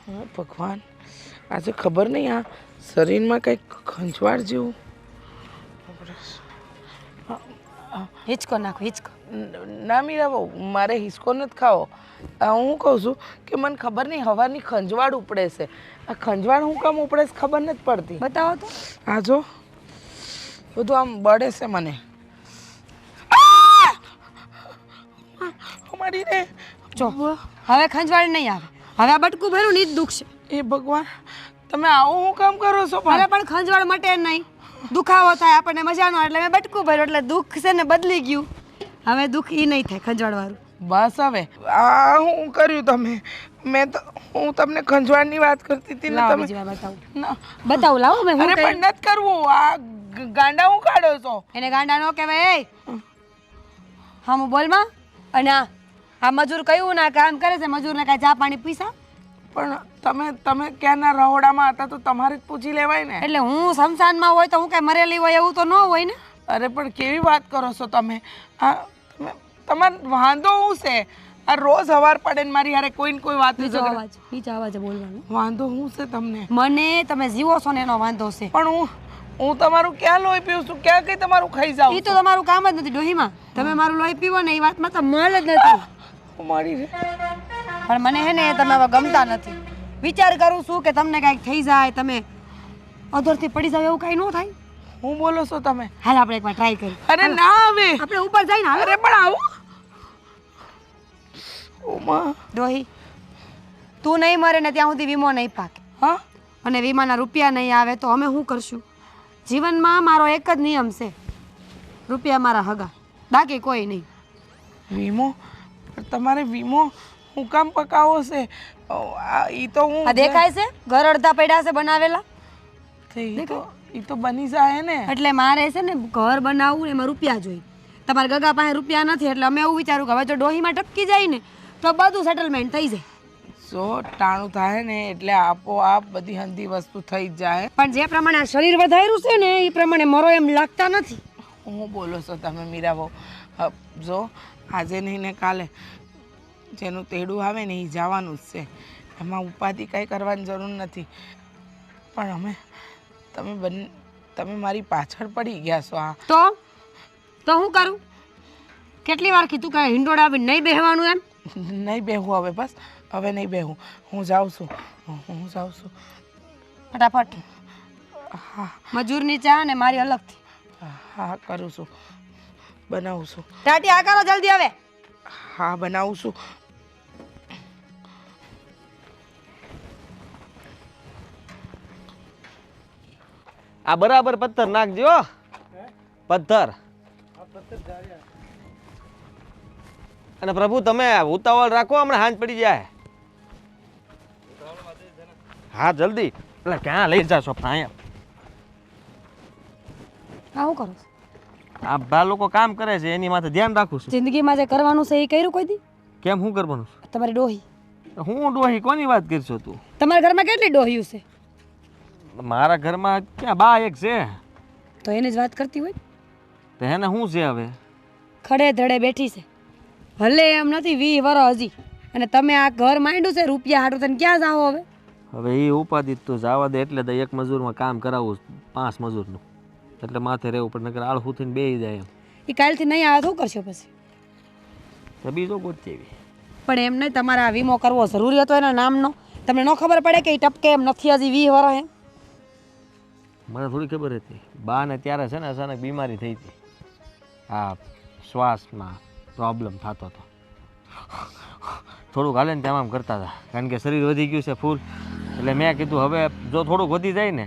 હા ભગવાન, આજે ખબર નહીં આ શરીરમાં કંઈક ખંજવાળ જેવું. હિંચકો નાખો, હિંચકો. ના મીરા બહુ, મારે હિસકો નથી ખાવો. હું કહું છું કે મને ખબર નહીં હવાની ખંજવાળ ઉપડે છે. આ ખંજવાળ હું કામ ઉપડે છે ખબર નથી પડતી. બતાવો તો. આ જો બધું આમ બળે છે મને. અમારી રે જો હવે ખંજવાળ નહીં આવે. હવે આ બટકું ભર્યું ને જ દુખશે. એ ભગવાન, તમે આવું હું કામ કરો છો? હવે પણ ખંજવાળ મટે નહીં, દુખાવો થાય આપણને મજા ન આવે એટલે મેં બટકું ભર્યું એટલે દુઃખ છે ને બદલી ગયું. હવે દુઃખ એ નહીં થાય ખંજવાળ વાળું. બસ હવે આ હું કર્યું તમે? મેં તો હું તમને ખંજવાળની વાત કરતી હતી ને લાવો તમે. બીજી વાર બતાવું. ના, બતાવું લાવો મેં. અરે પણ નથી કરવું. આ ગાંડા હું કાઢો છો? એને ગાંડા નો કહેવાય. હા હું બોલમાં. અને આ મજૂર કયું ના કામ કરે છે, મજૂરને કાંઈ ચા પાણી પીસા. પણ તમે ક્યાંના રહોડામાં હતા તો તમારે જ પૂછી લેવાય ને. એટલે હું શમશાનમાં હોય તો હું કઈ મરેલી હોય એવું તો ન હોય ને. અરે પણ કેવી વાત કરો છો તમે? આ તમારે વાંધો શું છે? આ રોજ હવાર પડે ને મારી હારે કોઈ ને કોઈ વાત નીચો અવાજે બોલવાનું. વાંધો શું છે તમને? મને તમે જીવો છો ને એનો વાંધો છે. પણ હું તમારું ક્યાં લોહી પીવું છું? ક્યાં કઈ તમારું ખાઈ જાઉં? એ તો તમારું કામ જ નથી ડોહીમાં. તમે મારું લોહી પીવો ને એ વાતમાં તો મલ જ નથી. મારી પણ મને હે ને તમે હવે ગમતા નથી. વિચાર કરું છું કે તમને કાંઈક થઈ જાય, તમે અધરથી પડી જાવ એવું કાંઈ ન થાય. હું બોલો છો તમે? હાલ આપણે એકવાર ટ્રાય કરીએ. અરે ના હવે આપણે ઉપર જઈને હાલ. અરે પણ આવું ઓમા ડોહી તું નહીં મરે ને ત્યાં સુધી વીમો નહીં પાકે. હા, અને વીમાના રૂપિયા નહીં આવે તો અમે શું કરશું? જીવનમાં મારો એક જ નિયમ છે, રૂપિયા મારા હગા, બાકી કોઈ નહીં. વીમો? પણ તમારે વીમો હું કામ પકાવો છે? ઈ તો હું આ દેખાય છે ઘર અડધા પડ્યા છે બનાવેલા. ઈ તો બની જાય ને. એટલે મારે છે ને ઘર બનાવવું એમાં રૂપિયા જોઈએ. તમારા ગગા પાસે રૂપિયા નથી એટલે અમે એવું વિચારું કે હવે જો ડોહીમાં ટપકી જાય ને તો બધું સેટલમેન્ટ થઈ જાય. સો ટાણું થાય ને એટલે આપોઆપ બધી હંધી વસ્તુ થઈ જ જાય. પણ જે પ્રમાણે આ શરીર વધાર્યું છે ને એ પ્રમાણે મરો એમ લાગતા નથી. હું બોલો છો તમે મીરાબો? જો આજે નહીં ને કાલે જેનું તેડું આવે ને એ જવાનું જ છે. એમાં ઉપાધિ કાંઈ કરવાની જરૂર નથી. પણ તમે મારી પાછળ પડી ગયા છો. આ તો હું કરું? કેટલી વાર કીધું કે હિંડોળા આવીને નહીં બેહવાનું એમ? નહીં બેહું હવે, બસ હવે નહીં બેહું. હું જાઉં છું. ફટાફટ. હા, મજૂરની ચા ને મારી અલગથી. હા કરું છું, બનાવું છું. ટાટી આ કરો જલ્દી હવે. હા બનાવું છું. આ બરાબર પથ્થર નાખજો. પથ્થર. અને પ્રભુ તમે ઉતાવળ રાખો, હમણાં હાંજ પડી જાય. હા જલ્દી. એટલે ક્યાં લઈ જાશો? અહીંયા આવું કરો. આ બા લોકો કામ કરે છે એની માથે ધ્યાન રાખું છું. જિંદગીમાં જે કરવાનું છે એ કર્યું કોઈ દી? કેમ શું કરવાનું છે? તમારી ડોહી. હું ડોહી કોની વાત કરશો તું? તમારા ઘરમાં કેટલી ડોહીયું છે? મારા ઘરમાં ક્યાં બા એક છે. તો એની જ વાત કરતી હોય. તો એને શું છે હવે? ખડે ધડે બેઠી છે, ભલે એમ નથી 20 વર્ષ હજી. અને તમે આ ઘર માંડ્યું છે રૂપિયા હાટું, તને ક્યાં જાઓ હવે? હવે એ ઉપાધિ તો જવા દે. એટલે એક મજૂરમાં કામ કરાવું 5 મજૂરનું, એટલે માથે રહેવું પણ નકર આળહું થઈને બેસી જાય એમ. એ કાલથી નહીં આવે શું કરશો પછી? તો બીજો ગોતતી એવી. પણ એમ નહીં, તમારે આ વીમો કરવો જરૂરી હતો એના નામનો. તમને ન ખબર પડે કે એ ટપકે એમ નથી હજી 20 વર્ષ એમ? મને થોડી ખબર હતી. બાને ત્યારે છે ને અચાનક બીમારી થઈ હતી. આ શ્વાસમાં પ્રોબ્લેમ થતો હતો. થોડુંક હાલે ને તેમ આમ કરતા હતા, કારણ કે શરીર વધી ગયું છે ફૂલ. એટલે મેં કીધું હવે જો થોડુંક વધી જાય ને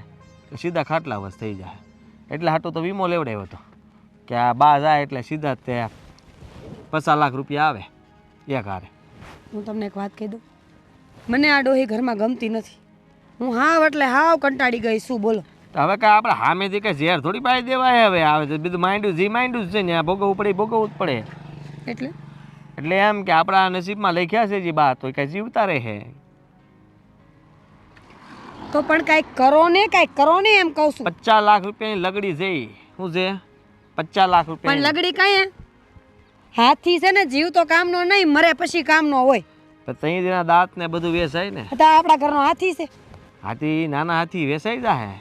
તો સીધા ખાટલા વસ થઈ જાય. એટલે હાટો તો વીમો લેવડાવ્યો હતો કે આ બા જાય એટલે સીધા તે 50 લાખ રૂપિયા આવે એક હારે. હું તમને એક વાત કહી દઉં, મને આ ડોહી ઘરમાં ગમતી નથી. હું હાવ એટલે હાવ કંટાળી ગઈ છું. બોલો હવે કાંઈ આપણે સામેથી કાંઈ ઝેર થોડી પાઈ દેવાય. હવે આવે છે બધું માઇન્ડું જ છે ને, આ ભોગવવું પડે ભોગવવું જ પડે. એટલે એમ કે આપણા નસીબમાં લખ્યા છે જે બા તો કાંઈ જીવતા રહે. તો પણ કાંઈક કરો ને એમ કહું છું. 50 લાખ રૂપિયાની લગડી જઈ. શું છે 50 લાખ રૂપિયા? પણ લગડી કાંઈ હાથી છે ને, જીવ તો કામનો નહીં, મરે પછી કામનો હોય. તો તઈ જેના દાંત ને બધું વેચાય ને. તો આપણા ઘરનો હાથી છે. હાથી નાના હાથી વેચાઈ જાય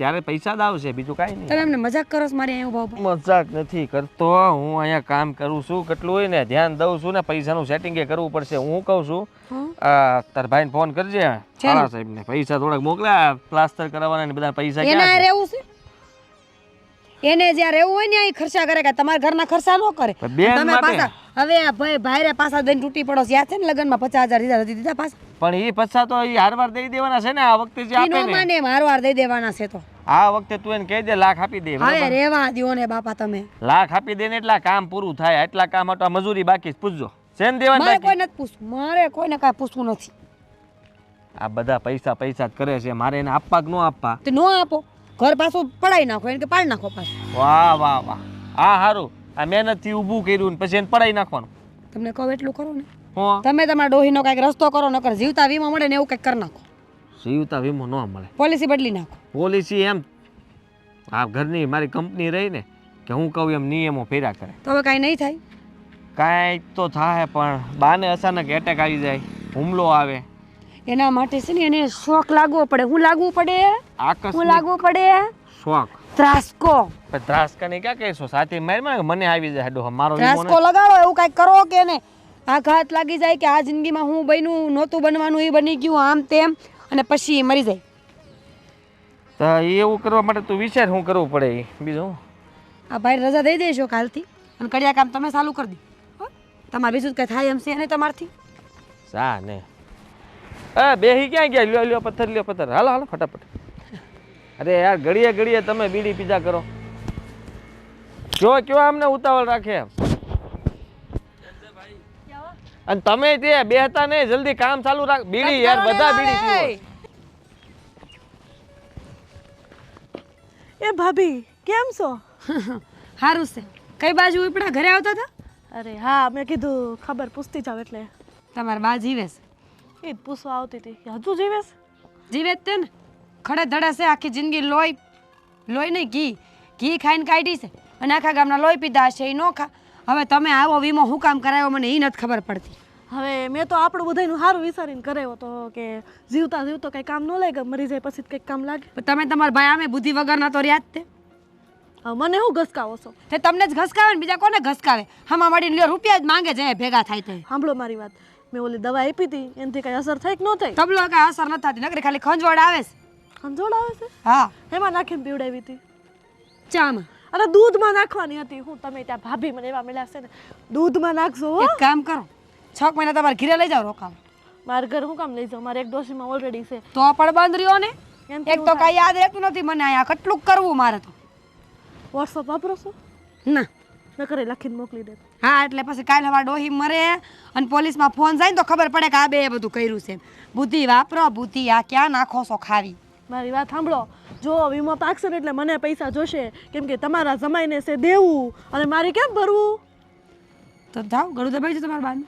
ત્યારે પૈસા જ આવશે, બીજું કાંઈ નહીં. તમે એમને મજાક કરો છો મારી અહીંયા ઉભા ઉભા. મજાક નથી કરતો, હું અહીંયા કામ કરું છું, કેટલું હોય ને ધ્યાન દઉં છું ને, પૈસાનું સેટિંગ કરવું પડશે. હું કહું છું તાર ભાઈને ફોન કરજે સારા સાહેબને, પૈસા થોડાક મોકલ્યા પ્લાસ્ટર કરાવવાના ને બધા પૈસા એને ક્યાં છે? રહેવું છે? એને જ્યાં રહેવું હોય ને અહીં ખર્ચા કરે કે તમારા ઘરના ખર્ચા ન કરે. બેન તમે માટે. પાછા હવે આ ભાઈ ભાઈરે પાછા દઈને તૂટી પડો છે. યાદ છે ને લગ્નમાં 50,000 દીધા પાછા. પણ એ પૈસા તો એ હારવાર દઈ દેવાના છે ને આ વખતે જે ઈ આપે નો ને માને મારવાર દઈ દેવાના છે તો. આ વખતે તું એને કહી દે લાખ આપી દે, હવે બરાબર? રેવા દ્યો ને બાપા તમે. લાખ આપી દે ને એટલા કામ પૂરું થાય, એટલા કામ માટે આ મજૂરી બાકી છે, પૂછજો શેન દેવાનું મારે બાકી? કોઈ નથી પૂછવું, મારે કોઈને કાંઈ પૂછવું નથી. આ બધા પૈસા પૈસા જ કરે છે, મારે એને આપવા કે ન આપવા? તો નો આપો, ઘર પાછું પડાઈ નાખો એને કે પાડી નાખો પાછું. વાહ વાહ વાહ, આ સારું, આ મહેનતથી ઊભું કર્યું ને પછી એને પડાઈ નાખવાનું. તમને કહું એટલું કરો ને, હો તમે તમારા ડોહીનો કાંઈક રસ્તો કરો, નકર જીવતા વીમો મળે ને એવું કંઈક કરી નાખો, જીવતા વીમો ન મળે, પોલિસી બદલી નાખો. પોલિસી એમ આ ઘરની મારી કંપની રહી ને કે હું કહું એમ નિયમો ફેર્યા કરે. તો હવે કાંઈ નહીં થાય. કાંઈક તો થાય, પણ બાને અચાનક એટેક આવી જાય, હુમલો આવે, એના માટે છે ને એને શોખ લાગવો પડે. હું લાગવું પડે? હું આકસ્મિક લાગવું પડે? શોખ. ત્રાસકો. પણ ત્રાસકાને ક્યાં કહેશો? સાથે મારી મને આવી જાય ડોહા મારો વીમો ત્રાસકો લગાડો, એવું કાંઈક કરો કે ને આઘાત લાગી જાય કે આ જિંદગીમાં હું બન્યું નહોતું બનવાનું એ બની ગયું આમ તેમ, અને પછી મરી જાય. તો એવું કરવા માટે તું વિચાર શું કરવું પડે એ બીજું. આ ભાઈ રજા દઈ દેશો કાલથી અને કડિયા કામ તમે ચાલુ કરી દી. તમારે બીજું કંઈ થાય એમ છે નહીં તમારથી? સા ને બેહી ક્યાં ગયા? લ્યો લ્યો પથ્થર, લ્યો પથ્થર, હાલો હાલો ફટાફટ. અરે યાર ઘડીએ ઘડીએ તમે બીડી પીઝા કરો, કયો આમને ઉતાવળ રાખે? અને તમે તે બેહતા નહીં, જલ્દી કામ ચાલુ રાખ. બીડી યાર, બધા બીડી પીવો. એ ભાભી કેમ છો? સારું છે. કઈ બાજુ ઉપડા ઘરે આવતા હતા? અરે હા, મેં કીધું ખબર પૂછતી જાવ એટલે. તમારા બા જીવે છે? એ જ પૂછવા આવતી હતી કે હજુ જીવે છે? જીવે જ તે ને, ખડે ધડે છે. આખી જિંદગી લોહી નહીં ઘી ખાઈને કાઢી છે, અને આખા ગામના લોહી પીધા હશે એ નો ખા. હવે તમે આવો વીમો હું કામ કરાવ્યો મને એ નથી ખબર પડતી. હવે મેં તો આપણું બધાનું સારું વિચારીને કરાવ્યો તો કે જીવતા જીવતો કંઈ કામ ન લાગે, મરી જાય પછી કંઈક કામ લાગે. પણ તમે તમારા ભાઈ આમે બુદ્ધિ વગરના તો રહ્યા જ તે. હવે મને શું ઘસકાવો છો? તે તમને જ ઘસકાવે ને બીજા કોને ઘસકાવે? હમા મળીને લ્યો રૂપિયા જ માંગે છે ભેગા થાય તે. સાંભળો મારી વાત, મેં ઓલી દવા આપી હતી એનાથી કંઈ અસર થઈ કે ન થઈ? તબલો કાંઈ અસર નથી થતી, નકરી ખાલી ખંજવાળ આવે છે. ખંજોળ આવે છે? હા, એમાં નાખીને પીવડાવી હતી. ચામાં. અને દૂધમાં નાખવાની હતી. હું તમે ત્યાં ભાભી મને એવા મળ્યા છે ને, દૂધમાં નાખજો હો. એક કામ કરો, 6 મહિના તમારે ઘરે લઈ જાઓ રોકાવા. મારા ઘર હું કામ લઈ જાઉં? મારે એક ડોશીમાં ઓલરેડી છે. તો પણ બંધ રહ્યો ને. એનાથી એક તો કાંઈ યાદ રહેતું નથી મને, અહીંયા કેટલું કરવું મારે તો. વોટ્સઅપ વાપરો છો? ના. નકરે લખીને મોકલી દે. હા, એટલે પછી કાલે અમારા ડોહી મરે અને પોલીસમાં ફોન જાય ને તો ખબર પડે કે આ બે બધું કર્યું છે. બુદ્ધિ વાપરો, બુદ્ધિ. આ ક્યાં નાખો છો ખાવી? મારી વાત સાંભળો, જો વીમો પાકશે ને એટલે મને પૈસા જોશે, કેમ કે તમારા જમાઈને છે દેવું અને મારે કેમ ભરવું? તો જાઓ ગળું દબાઈ જો તમારા બાને.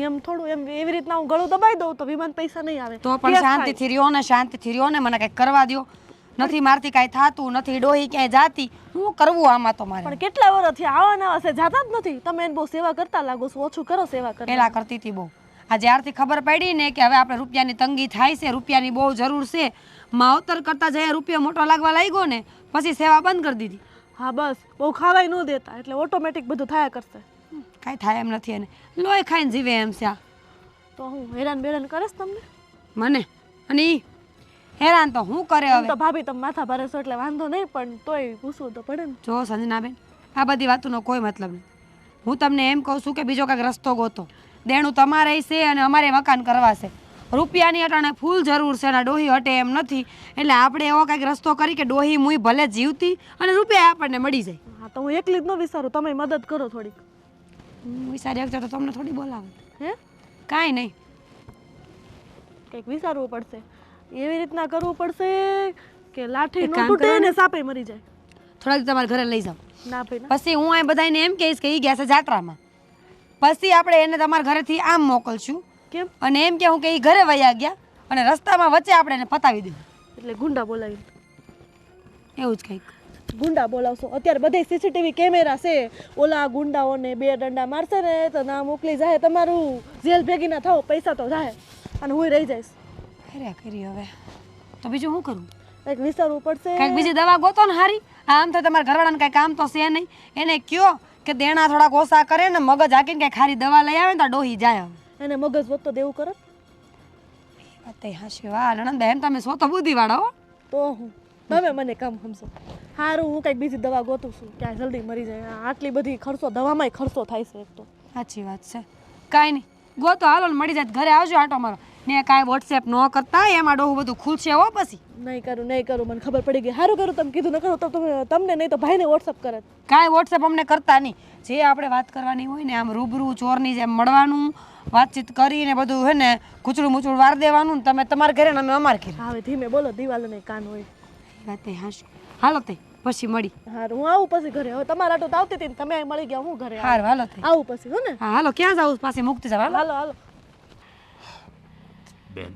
એમ થોડું એમ એવી રીતના હું ગળું દબાઈ દઉં તો વીમાના પૈસા નહીં આવે. તો પણ શાંતિથી રહ્યો ને, શાંતિથી રહ્યો ને, મને કંઈક કરવા દ્યો. નથી મારથી કાંઈ થાતું નથી, ડોહી ક્યાંય જાતી, શું કરવું આમાં તો મારે? પણ કેટલા વર્ષથી આવા નવા છે, જાતા જ નથી. તમે એને બહુ સેવા કરતા લાગો છો, ઓછું કરો સેવા કરતા. પહેલા કરતી હતી બહુ. આ જ્યારથી ખબર પડી ને કે હવે આપણે રૂપિયાની તંગી થાય છે, રૂપિયાની બહુ જરૂર છે, માવતર કરતા જઈએ રૂપિયો મોટો લાગવા લાગ્યો ને પછી સેવા બંધ કરી દીધી. હા બસ, બહુ ખાવાય ન દેતા એટલે ઓટોમેટિક બધું થયા કરશે. કાંઈ થાય એમ નથી એને, લોહી ખાઈને જીવે એમ છે આ. તો હું હેરાન બેરાન કરીશ તમને? મને અને ઈ હેરાન તો હું કરે એમ હવે. તો ભાભી તમે માથા ભારે છો એટલે વાંધો નહીં, પણ તોય પૂછવું તો પડે ને. જો સંજનાબેન, આ બધી વાતોનો કોઈ મતલબ નહીં. હું તમને એમ કહું છું કે બીજો કાંઈક રસ્તો ગોતો. દેણું તમારે છે અને અમારે મકાન કરવા છે. રૂપિયાની અટાણે ફૂલ જરૂર છે અને ડોહી હટે એમ નથી, એટલે આપણે એવો કાંઈક રસ્તો કરી કે ડોહી મુઈ ભલે જીવતી અને રૂપિયા આપણને મળી જાય. હા તો હું એકલી જ ન વિચારું, તમે મદદ કરો થોડીક. હું વિચારી શકતો તો તમને થોડી બોલાવે. હે? કાંઈ નહીં, કંઈક વિચારવું પડશે. એવી રીતના કરવું પડશે કે લાઠી એક ન કામ તૂટે કરો ને. ને સાપે મરી જાય. થોડાક તમારા ઘરે લઈ જાઓ. ના ભાઈ ના. પછી હું આ બધાને એમ કહીશ કે એ ગયા છે જાત્રામાં, પછી આપણે એને તમારા ઘરેથી આમ મોકલશું કેમ? અને એમ કે હું કે એ ઘરે વયા ગયા અને રસ્તામાં વચ્ચે આપણે એને પતાવી દઉં. એટલે ગુંડા બોલાવી. એવું જ કંઈક. ગુંડા બોલાવશો. અત્યારે બધે સીસીટીવી કેમેરા છે. ઓલા ગુંડાઓને 2 દંડા મારશે ને તો ના મોકલી જાય, તમારું જેલ ભેગી ના થાવ, પૈસા તો જાય અને હું રહી જઈશ. કર્યા કરી હવે તો બીજું શું કરું? કંઈક વિચારવું પડશે. કંઈક બીજી દવા ગોતો ને હારી. આમ તો તમારા ઘરવાળાને કાંઈ કામ તો છે નહીં. એને કયો કે દેણા થોડાક ઓછા કરે ને મગજ હાકીને કાંઈ ખારી દવા લઈ આવે ને તો ડોહી જાય. એને મગજ વધતો દેવું કરત વાત હાશી. વાહ નણંદ એમ તમે સો તો બુદ્ધિવાળા હો. તો હું તમે મને કામ સમજો. સારું, હું કંઈક બીજી દવા ગોતું છું, ક્યાં જલ્દી મરી જાય. આટલી બધી ખર્ચો, દવામાં ખર્ચો થાય છે એક તો. સાચી વાત છે. કાંઈ નહીં ગોતો હાલો ને મળી જાય ઘરે આવજો આટો મારો ને. કાંઈ વોટ્સએપ ન કરતા એમાં ડોહું બધું ખુલશે હો પછી. નહીં કરું, મને ખબર પડી ગઈ. સારું કરું તમે કીધું, ન કરું તો તમને નહીં તો ભાઈને વોટ્સઅપ કરે. કાંઈ વોટ્સએપ અમને કરતા નહીં. જે આપણે વાત કરવાની હોય ને આમ રૂબરૂ ચોરની જેમ મળવાનું, વાતચીત કરીને બધું હે ને કૂચડું મૂચડું વાર દેવાનું ને તમે તમારા ઘરે ને અમે અમારે ઘરે. હવે ધીમે બોલો, દિવાલોને કાન હોય. વાત હાશી. હાલો તે પછી મળી. હારું, હું આવું પછી ઘરે. હવે તમારા આટો તો આવતી હતી ને તમે અહીં મળી ગયા, હું ઘરે હારું હાલો તે આવું પછી. હો ને? હા હાલો ક્યાં જાવ પાસે મુક્તિ જાવ. હાલો હાલો. બેન,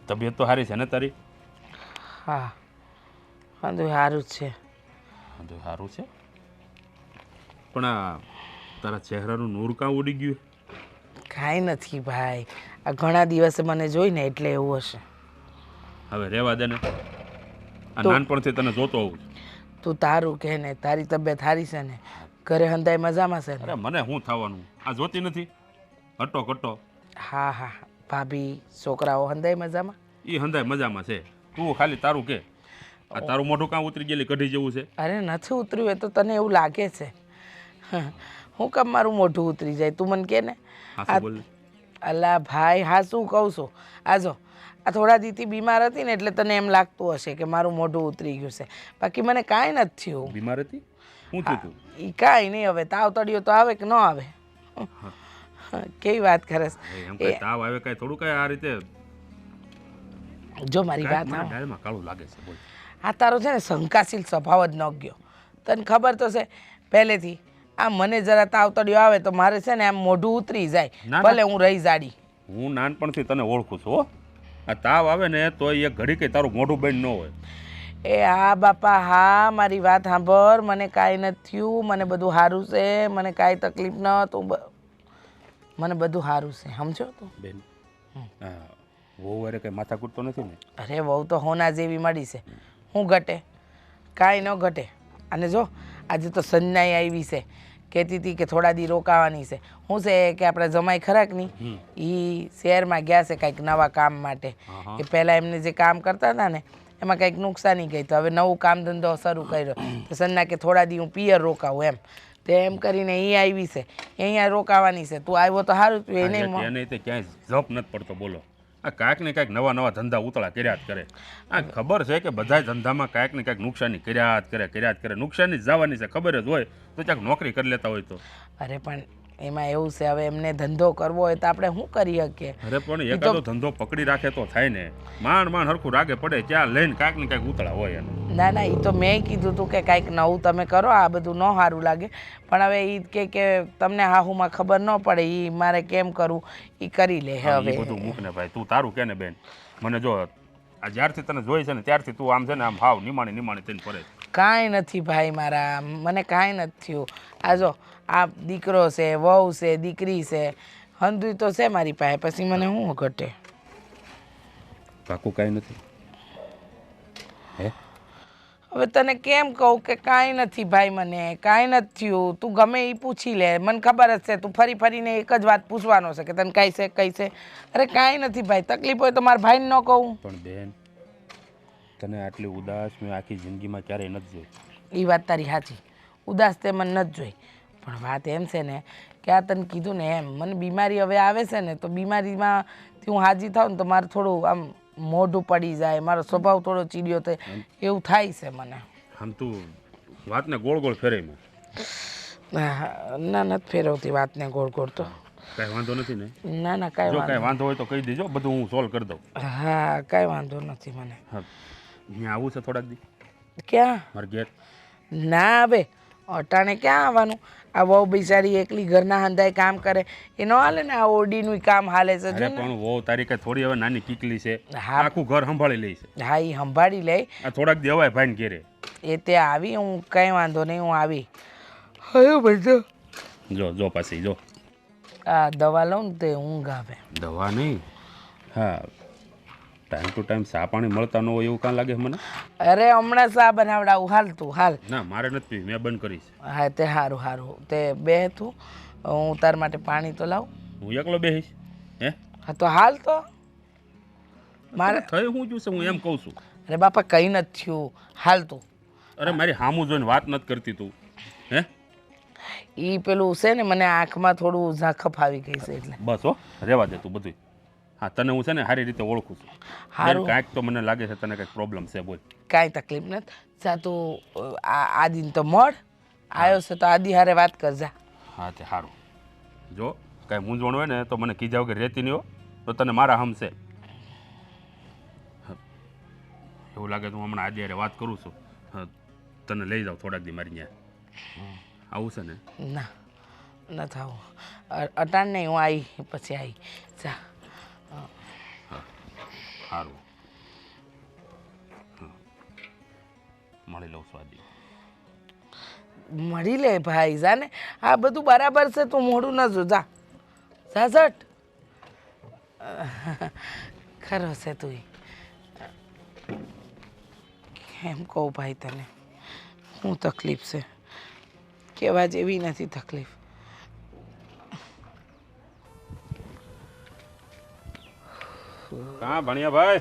તબિયત તો સારી છે ને તારી? હા, બધું સારું જ છે. બધું સારું છે, પણ આ તારા ચહેરાનું નૂર કાં ઉડી ગયું? કાંઈ નથી ભાઈ, આ ઘણા દિવસે મને જોઈને એટલે એવું હશે. હવે રહેવા દે ને. આ તો- નાનપણથી તને જોતો હોઉં છું. તું તારું કહે ને, તારી તબિયત સારી છે ને? ઘરે હંધાઈ મજામાં છે ને? અરે મને શું થવાનું? આ જોતી નથી હટો કટો? હા હા, ભાભી છોકરાઓ હંધાઈ મજામાં? એ હંધાય મજામાં છે. તું ખાલી તારું કે આ તારું મોઢું કાં ઉતરી ગયેલી કઢી જેવું છે? અરે નથી ઉતર્યું એ તો તને એવું લાગે છે. હું કામ મારું મોઢું ઉતરી જાય તું મને કે ને? હા શું બોલ? અલા ભાઈ, હા શું કહું છું, આ જો આ થોડા દીથી બીમાર હતી ને એટલે તને એમ લાગતું હશે કે મારું મોઢું ઉતરી ગયું છે. બાકી મને કાંઈ નથી થયું. બીમાર હતી? શું થયું તું? એ કાંઈ નહીં. હવે તાવ તળિયો તો આવે કે ન આવે? કેવી વાત કરસ. એમ કઈ તાવ આવે કઈ થોડું કઈ આ રીતે જો મારી વાત મને સાંભળ. ડાળમાં કાળું લાગે છે. બોલ. આ તારો છે ને શંકાશીલ સ્વભાવ જ ન ગયો. તને ખબર તો છે પહેલેથી. આ મને જરા તાવ તળિયો આવે તો મારે છે ને આમ મોઢું ઉતરી જાય, ના, ના. ભલે હું રહી જાડી. હું નાનપણથી તને ઓળખું છું હો. આ તાવ આવે ને તો એક ઘડી કઈ તારું મોઢું બંધ ન હોય. એ હા બાપા હા, મારી વાત સાંભળ. મને કાંઈ નથી થયું, મને બધું સારું છે, મને કાંઈ તકલીફ ન તું મને બધું સારું છે, સમજો તું? બેન, વહુ વારે કઈ માથાકૂટ તો નથી ને? અરે વહુ તો હોના જેવી મળી છે. હું ઘટે? કાંઈ ન ઘટે. અને જો આજે તો સંજનાઈ આવી છે, કહેતી હતી કે થોડા દી રોકાવાની છે. શું છે કે આપણા જમાઈ ખરાક નહીં, એ શહેરમાં ગયા છે કાંઈક નવા કામ માટે. એ પહેલાં એમને જે કામ કરતા હતા ને એમાં કંઈક નુકસાની ગઈ, તો હવે નવું કામ ધંધો શરૂ કર્યો. તો સંજના કે થોડા દી હું પિયર રોકાવું એમ. તો એમ કરીને એ આવી છે, એ અહીંયા રોકાવાની છે. તું આવ્યો તો સારું થયું. એને તે ક્યાંય જપ નથી પડતો. બોલો, આ કાંઈક ને કાંઈક નવા નવા ધંધા ઉતળા કર્યા જ કરે. આ ખબર છે કે બધા ધંધામાં કાંઈક ને કાંઈક નુકસાની કર્યા જ કરે. નુકસાની જ જવાની છે, ખબર જ હોય તો ક્યાંક નોકરી કરી લેતા હોય તો. અરે પણ એમાં એવું છે, હવે એમને ધંધો કરવો હોય તો આપણે શું કરી શકીએ? અરે પણ એકાદો ધંધો પકડી રાખે તો થાય ને. માંડ હરખું રાગે પડે ત્યાં લઈને કાંઈક ને કાંઈક ઉતળા હોય એનું. ના એ તો મેં કીધું હતું કે કાંઈક નવું તમે કરો, આ બધું ન સારું લાગે. પણ હવે એ કે તમને હાહુમાં ખબર ન પડે, એ મારે કેમ કરવું એ કરી લે. એ હવે બધું મૂક ને ભાઈ, તું તારું કે ને બેન. મને જો આ જ્યારથી તને જોઈ છે ને ત્યારથી તું આમ છે ને આમ હાવ નિમાણી થઈને ફરે છે. કાંઈ નથી ભાઈ મારા, મને કાંઈ નથી થયું. આ જો આ દીકરો છે, વહુ છે, દીકરી છે, હંધુય તો છે મારી પાસે, પછી મને શું ઘટે? પાકું કાંઈ નથી? હે? હવે તને કેમ કહું કે કાંઈ નથી ભાઈ, મને કાંઈ નથી થયું. તું ગમે એ પૂછી લે, મને ખબર જ છે તું ફરી ફરીને એક જ વાત પૂછવાનો છે કે તને કાંઈ છે કઈ છે. અરે કાંઈ નથી ભાઈ, તકલીફ હોય તો મારા ભાઈને ન કહું. પણ બેન, તને આટલી ઉદાસ મેં આખી જિંદગીમાં ક્યારેય નથી જોઈ. એ વાત તારી સાચી, ઉદાસ તે મને નથી જોઈ. પણ વાત એમ છે ને કે આ તને કીધું ને એમ, મને બીમારી હવે આવે છે ને તો બીમારીમાંથી હું હાજી થાઉં ને તો મારે થોડું આમ મોઢું પડી જાય, મારો સ્વભાવ થોડો ચીડિયો થાય એવું થાય છે મને. આમ તું વાતને ગોળ ગોળ ફેરવીમાં. ના નથી ફેરવતી વાતને ગોળ ગોળ તો. કાંઈ વાંધો નથી ને? ના કાંઈ જો વાંધો. કાંઈ વાંધો હોય તો કહી દેજો, બધું હું સોલ્વ કરી દઉં. હા કાંઈ વાંધો નથી મને. હા, અહીંયા આવું છે થોડાક દી ક્યાં? મારે ઘેર. ના હવે અટાણે ક્યાં આવવાનું? આ વહુ બિચારી એકલી ઘરના હંધાય કામ કરે એ ન હાલે ને? આ ઓડીનું કામ હાલે છે જો અરે ને. પણ વહુ તારી કઈ થોડી હવે નાની કીકલી છે, હા. આખું ઘર સંભાળી લે છે. હા એ સંભાળી લે. આ થોડાક દેવાય ભાઈને ઘેરે. એ તે આવી, હું કંઈ વાંધો નહીં, હું આવી. હવે બધો જો પાછી જો આ દવા લઉં ને તે ઊંઘ આવે. દવા નહીં, હા ટાઈમ ટુ ટાઈમ ચા પાણી મળતા ન હોય એવું કાં લાગે મને? અરે હમણાં સા બનાવડાવું, હાલ તું હાલ. ના મારે નથી પીવી, મેં બંધ કરીશ. હા તે સારું સારું, તે બે તું, હું તાર માટે પાણી તો લાવું. હું એકલો બેહીશ? હે હા તો હાલ તો. મારે થઈ હું જોશે, હું એમ કહું છું. અરે બાપા કંઈ નથી થયું, હાલ તું. અરે મારી હામું જોઈને વાત નથી કરતી તું. હે એ પેલું છે ને, મને આંખમાં થોડું ઝાંખપ આવી ગઈ છે એટલે. બસ હો, રહેવા દે તું બધું. હા તને હું છે ને સારી રીતે ઓળખું છું. હારું. કાંઈક તો મને લાગે છે તને કંઈક પ્રોબ્લેમ છે, બોલ. કાંઈ તકલીફ નથી. જા તું આદિને તો મળ, આવ્યો છે તો આદિ હારે વાત કરજા. હા તે સારું. જો કાંઈ મૂંઝવણ હોય ને તો મને કીધા વગર રહેતી નહીં હો, તો તને મારા હમશે. એવું લાગે તો હું હમણાં આજે હારે વાત કરું છું. હા, તને લઈ જાઉં થોડાક દી મારી ત્યાં. આવું છે ને? ના ન થાવું, અટાણ નહીં, હું આવી પછી આવી. જા. સારું, મળી લઉં સ્વાદી. મળી લે ભાઈ, જા ને. આ બધું બરાબર છે, તું મોડું ન જો. જા જા ઝટ. ખરો છે તું. કેમ કહું ભાઈ તને, શું તકલીફ છે? કહેવા જેવી નથી તકલીફ. હા ભણિયાભાઈ.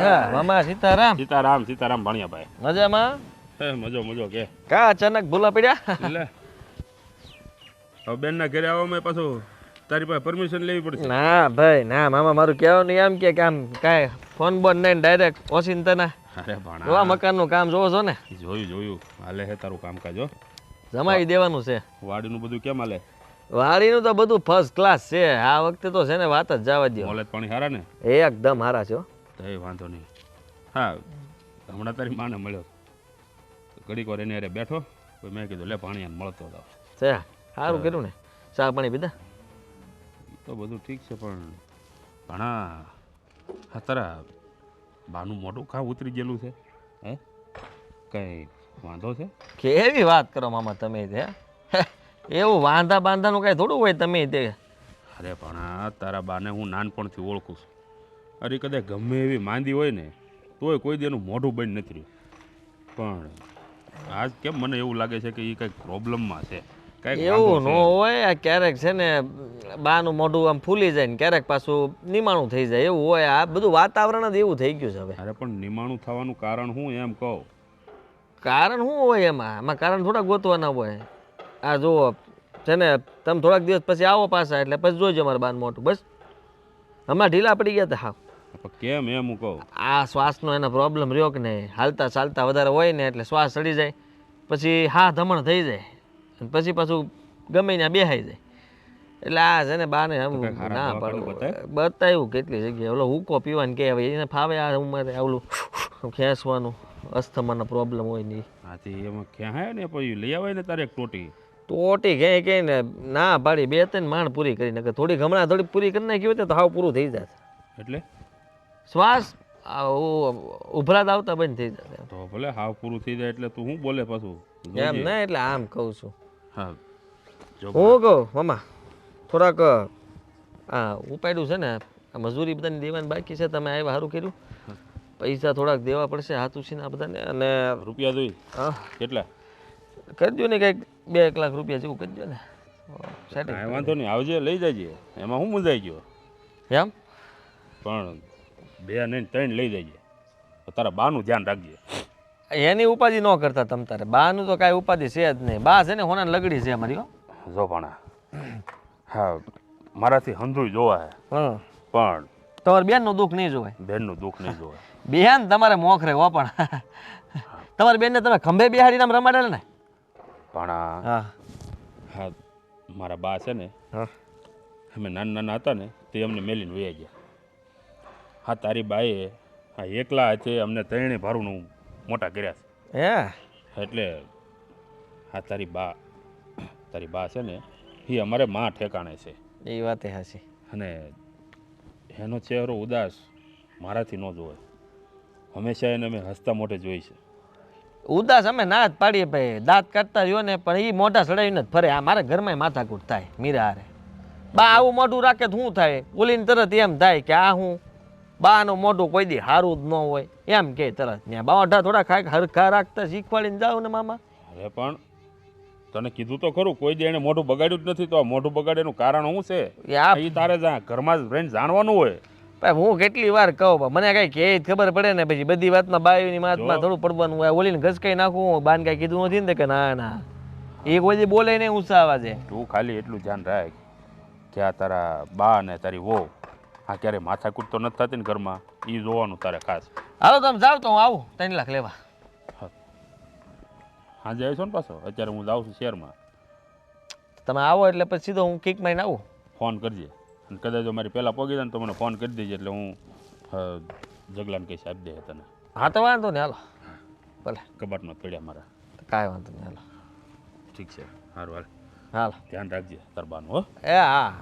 હા મામા સીતારામ. સીતારામ સીતારામ ભણિયાભાઈ. મજામાં? હે મજો કે કા અચાનક ભૂલા પડ્યા? એટલે હવે બેનના ઘરે આવવામાં પાછું તારી પાસે પરમિશન લેવી પડશે. ના ભાઈ ના, મામા મારું કહેવાનું એમ કે આમ કાંઈ ફોન બોન નહીં, ડાયરેક્ટ ઓચિંતાના અરે ભણા જોવા મકાનનું કામ જોવો છો ને? જોયું હાલે હે તારું કામકાજ હો. જમાવી દેવાનું છે. વાડીનું બધું કેમ હાલે? વાડીનું તો બધું ફર્સ્ટ ક્લાસ છે. આ વખતે તો છે ને વાત જ જવા દો. મોલેજ પાણી સારા ને? એકદમ હારા છે હો. તો એ વાંધો નહીં. હા હમણાં તારી માને મળ્યો, ઘડીક વાર એની હારે બેઠો, પછી મેં કીધું લે પાણી આને મળતો હતો. છે સારું કર્યું ને. ચા પાણી પીધા? એ તો બધું ઠીક છે પણ ઘણા હા તારા બાનું મોઢું ખા ઉતરી ગયેલું છે. હે કંઈ વાંધો છે? કેવી વાત કરો મામા તમે તે? એવું વાંધા બાંધાનું કાંઈ થોડું હોય તમે તે. અરે પણ તારા બાને હું નાનપણથી ઓળખું છું. અરે કદાચ ગમે એવી માંદી હોય ને તોય કોઈ દેનું મોઢું બંધ નથી રહ્યું. પણ આજ કેમ મને એવું લાગે છે કે એ કંઈક પ્રોબ્લેમમાં છે. એવું ન હોય. આ ક્યારેક છે ને બાનું મોઢું આમ ફૂલી જાય ને ક્યારેક પાછું નિમાણું થઈ જાય, એવું હોય. આ બધું વાતાવરણ જ એવું થઈ ગયું છે હવે. અરે પણ નિમાણું થવાનું કારણ હું એમ કહું? કારણ શું હોય એમાં કારણ થોડા ગોતવાના હોય. આ જુઓ છે ને, તમે થોડાક દિવસ પછી આવો પાછા એટલે પછી જોઈજો મારા બાન મોટું. બસ હમણાં ઢીલા પડી ગયા હતા. હા કેમ એમ હું કહું? આ શ્વાસનો એનો પ્રોબ્લેમ રહ્યો કે નહીં, હાલતા ચાલતા વધારે હોય ને એટલે શ્વાસ ચડી જાય, પછી હા ધમણ થઈ જાય, પછી પાછું ગમે ત્યાં બેહાઈ જાય. એટલે આ છે ને બાને ના પાડું બતાવ્યું કેટલી જગ્યાએ. ઓલો હુકો પીવાનું કે હવે એને ફાવે આ ઉંમરે ઓલું ખેંચવાનું, અસ્થમાનો પ્રોબ્લેમ હોય નહીં. હાથી એમાં ક્યાં ને પછી લઈ આવે ને તારે એક ટોટી કે ને ના પાડી, 2-3 માણ પૂરી કરી નાખે. થોડી હમણાં થોડી પૂરી કરી નાખી હોય તો હાવ પૂરું થઈ જાય. એટલે શ્વાસ ઉભરાત આવતા બંધ થઈ જાય. તો ભલે હાવ પૂરું થઈ જાય એટલે તું શું બોલે પાછું? એમ ના, એટલે આમ કહું છું. હા હું કહું મામા થોડાક આ ઉપાડ્યું છે ને, આ મજૂરી બધાને દેવાની બાકી છે. તમે આવ્યા સારું કર્યું. પૈસા થોડાક દેવા પડશે હાથું આ બધાને. અને રૂપિયા જોઈ? હા કેટલા? કરજો ને કંઈક 2-1 લાખ રૂપિયા જેવું કરજો ને. કાંઈ વાંધો નહીં, આવજે લઈ જજે. એમાં હું મુંજાઈ ગયો એમ? પણ 2 નહીં 3 લઈ જજે. તારા બાનું ધ્યાન રાખજે. એની ઉપાધિ ન કરતા તમ તારે. બાનું તો કાંઈ ઉપાધિ છે જ નહીં. બા છે ને હોના લગડી છે અમારી. જો ભાણા, હા મારાથી હંધુય જોવા હે, પણ તમારે બેનનું દુઃખ નહીં જોવાય. બેનનું દુઃખ નહીં જોવાય. બેન તમારે મોખરે હો, પણ તમારી બેનને તમે ખંભે બેહાડીને આમ રમાડેલ ને. ભાણા હા હા મારા બા છે ને, અમે નાના હતા ને તે અમને મેલીને વયા ગયા. હા તારી બાએ હા એકલા હાથે અમને 3 ભારુંનું મોટા કર્યા હે છે. એટલે હા તારી બા છે ને એ અમારે માં ઠેકાણે છે એ વાતે હાચી. અને એનો ચહેરો ઉદાસ મારાથી ન જોવે. હંમેશા એને અમે હસતા મોઢે જોઈ છે. ઉદાસ અમે ના જ પાડીએ ભાઈ, દાંત કાઢતા રહ્યો ને પણ એ મોઢા ચડાવીને જ ફરે. આ મારા ઘરમાં માથાકૂટ થાય મીરા હારે. બા આવું મોઢું રાખે તો શું થાય? બોલીને તરત એમ થાય કે આ હું બાનું મોઢું કોઈ દી સારું જ ન હોય એમ કે તરત. ત્યાં બાવઢા થોડા ખાય હરખા રાખતા શીખવાડીને જાવ ને મામા. અરે પણ તને કીધું તો ખરું, કોઈ દી એને મોઢું બગાડ્યું જ નથી. તો આ મોઢું બગાડેનું કારણ શું છે એ આ એ તારે ઘરમાં જ રહીને જાણવાનું હોય. ભાઈ હું કેટલી વાર કહું પણ મને કઈ કે ખબર પડે ને પછી બધી વાતમાં બાયુની વાતમાં થોડું પડવાનું હોય. ઓલીને ઘસકાઈ નાખું, બાન કાંઈ કીધું નથી ને કે ના ના એ કોઈ દી બોલે નહીં ઊંચા અવાજે. તું ખાલી એટલું ધ્યાન રાખ કે આ તારા બા ને તારી વહુ આ ક્યારે માથાકૂટ તો નથી થતી ને ઘરમાં, એ જોવાનું તારે ખાસ. હાલો તમે જાવ તો હું આવું 3 લાખ લેવા. સાંજે આવીશું ને પાછો? અત્યારે હું જાઉં છું શહેરમાં. તમે આવો એટલે પછી સીધો હું કિક મારીને આવું. ફોન કરજે, અને કદાચ જો મારી પહેલાં પહોંચી જાય ને તો મને ફોન કરી દેજે, એટલે હું જગલાને કહીશ આપી દે તને. હા તો વાંધો નહીં, હાલો ભલે. કબાટમાં પડ્યા મારા. કાંઈ વાંધો નહીં, હાલો. ઠીક છે, સારું હાલ. હાલો ધ્યાન રાખજે તાર બાનું હો. એ હા.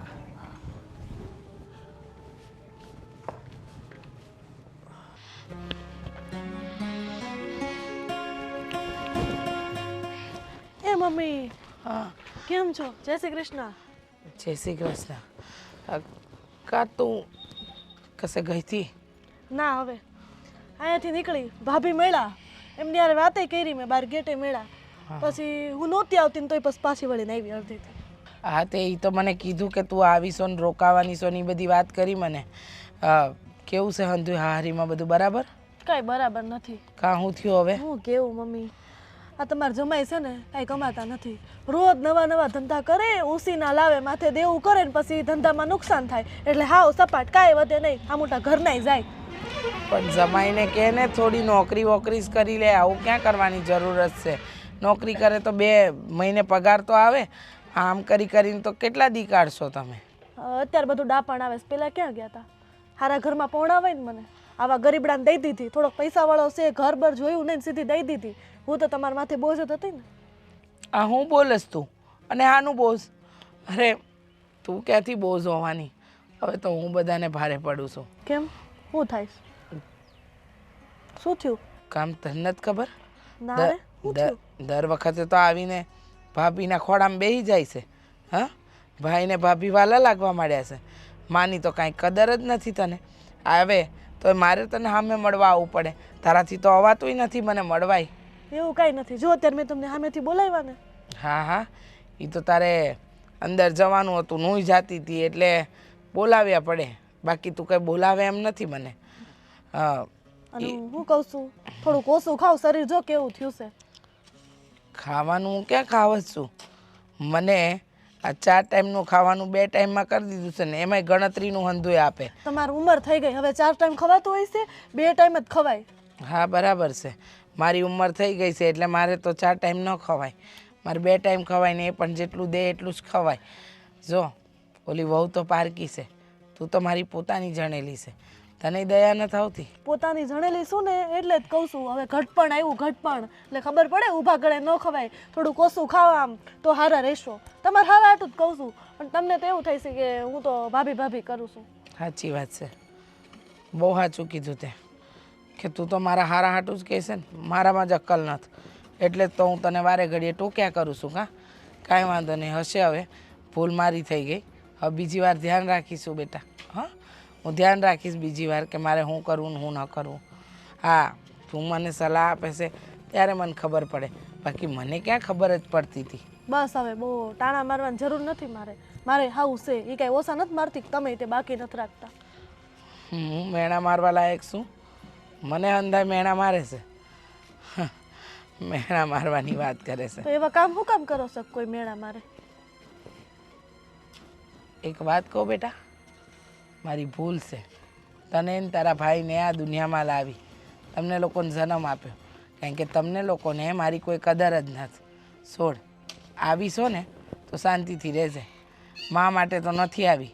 એ મમ્મી હા, કેમ છો? જય શ્રી કૃષ્ણ. જય શ્રી કૃષ્ણ. કા તું કશે ગઈ હતી? ના હવે અહીંયાથી નીકળી, ભાભી મળ્યા, એમની યાર વાતે કરી મેં, બહાર ગેટે મળ્યા. પછી હું નહોતી આવતી ને તોય પછી પાછી વળીને આવી અડધીથી. હા તે એ તો મને કીધું કે તું આવીશો ને રોકાવાની છો ને એ બધી વાત કરી મને. કેવું છે હંધુ હારીમાં બધું બરાબર? કાંઈ બરાબર નથી. કાં હું થયું હવે? હું કેવું મમ્મી, આ તમારા જમાઈ છે ને કાંઈ કમાતા નથી. રોજ નવા નવા ધંધા કરે, ઉસીના લાવે, માથે દેવું કરે ને પછી ધંધામાં નુકસાન થાય એટલે હાવ સપાટ, કાંઈ વધે નહીં, આ મોટા ઘરનાય જાય. પણ જમાઈને કે ને થોડી નોકરી વોકરી જ કરી લે, આવું ક્યાં કરવાની જરૂરત છે? નોકરી કરે તો 2 મહિને પગાર તો આવે. આમ કરી કરીને તો કેટલા દી કાઢશો તમે? અત્યારે બધું ડાપણ આવે છે, પહેલાં ક્યાં ગયા હતા? હારા ઘરમાં પહોણાવાય ને મને, આવા ગરીબડાને દઈ દીધી. થોડોક પૈસાવાળો છે, ઘર બર જોયું નહીં, સીધી દઈ દીધી. હું તો તમારા માથે બોજ જ હતી ને. આ હું બોલસ તું અને આનું બોઝ? અરે તું ક્યાંથી બોઝ હોવાની? હવે તો હું બધાને ભારે પડું છું. કેમ? શું થાય? શું થયું? કામ તને નથી ખબર? ના રે, શું થયું? દર વખતે તો આવીને ભાભીના ખોળામાં બેસી જાય છે. હા, ભાઈને ભાભી વાલા લાગવા માંડ્યા છે. માની તો કાંઈ કદર જ નથી તને. આવે તો મારે તને સામે મળવા આવવું પડે. તારાથી તો અવાતુંય નથી મને મળવાય. એવું કાંઈ નથી. જો અત્યારે મેં તમને સામેથી બોલાવ્યા ને. હા હા, એ તો તારે અંદર જવાનું હતું, હું જાતી હતી એટલે બોલાવ્યા પડે. બાકી તું કંઈ બોલાવે એમ નથી મને. અને હું કહું છું, થોડુંક ઓછું ખાવ, શરીર જો કેવું થયું છે. ખાવાનું હું ક્યાં ખાવ જ છું? મને આ 4 ટાઈમનું ખાવાનું 2 ટાઈમમાં કરી દીધું છે ને એમાંય ગણતરીનું હંધુય આપે. તમારી ઉંમર થઈ ગઈ, હવે 4 ટાઈમ ખવાતું હોય છે? 2 ટાઈમ જ ખવાય. હા બરાબર છે, મારી ઉંમર થઈ ગઈ છે એટલે મારે તો 4 ટાઈમ ન ખવાય, મારે 2 ટાઈમ ખવાય ને એ પણ જેટલું દે એટલું જ ખવાય. જો ઓલી વહુ તો પારકી છે, તું તો મારી પોતાની જણેલી છે, તને દયા નથી આવતી? પોતાની જણેલી શું ને એટલે જ કહું છું. હવે ઘટપણ આવ્યું, ઘટપણ એટલે ખબર પડે, ઊભા ગળે ન ખવાય, થોડુંક ઓછું ખાવા આમ તો હારા રહેશો. તમારે હારા હાટું જ કહું છું, પણ તમને તો એવું થાય છે કે હું તો ભાભી ભાભી કરું છું. સાચી વાત છે, બહુ સાચું કીધું તે કે તું તો મારા હારા હાટું જ કહેશે ને, મારામાં જ અક્કલ નથી એટલે જ તો હું તને વારે ઘડીએ ટોક્યા કરું છું. કાંઈ વાંધો નહીં, હશે હવે ભૂલ મારી થઈ ગઈ. હવે બીજી વાર ધ્યાન રાખીશું બેટા. હા, હું ધ્યાન રાખીશ બીજી વાર કે મારે શું કરવું ને શું ન કરવું. હા, તું મને સલાહ આપે છે ત્યારે મને ખબર પડે, બાકી મને ક્યાં ખબર જ પડતી હતી. બસ હવે બહુ ટાણા મારવાની જરૂર નથી મારે. મારે હાવ છે એ કાંઈ ઓછા નથી મારતી, તમે તે બાકી નથી રાખતા. હું મેણા મારવા લાયક છું? મને અંધાય મેણા મારે છે? મેણા મારવાની વાત કરે છે. તો એવા કામ શું કામ કરો છો કોઈ મેળા મારે? એક વાત કહું બેટા, મારી ભૂલ છે. તને ને તારા ભાઈને આ દુનિયામાં લાવી, તમને લોકોને જન્મ આપ્યો, કારણ કે તમને લોકોને મારી કોઈ કદર જ નથી. છોડ, આવીશો ને તો શાંતિથી રહેજે. મા માટે તો નથી આવી,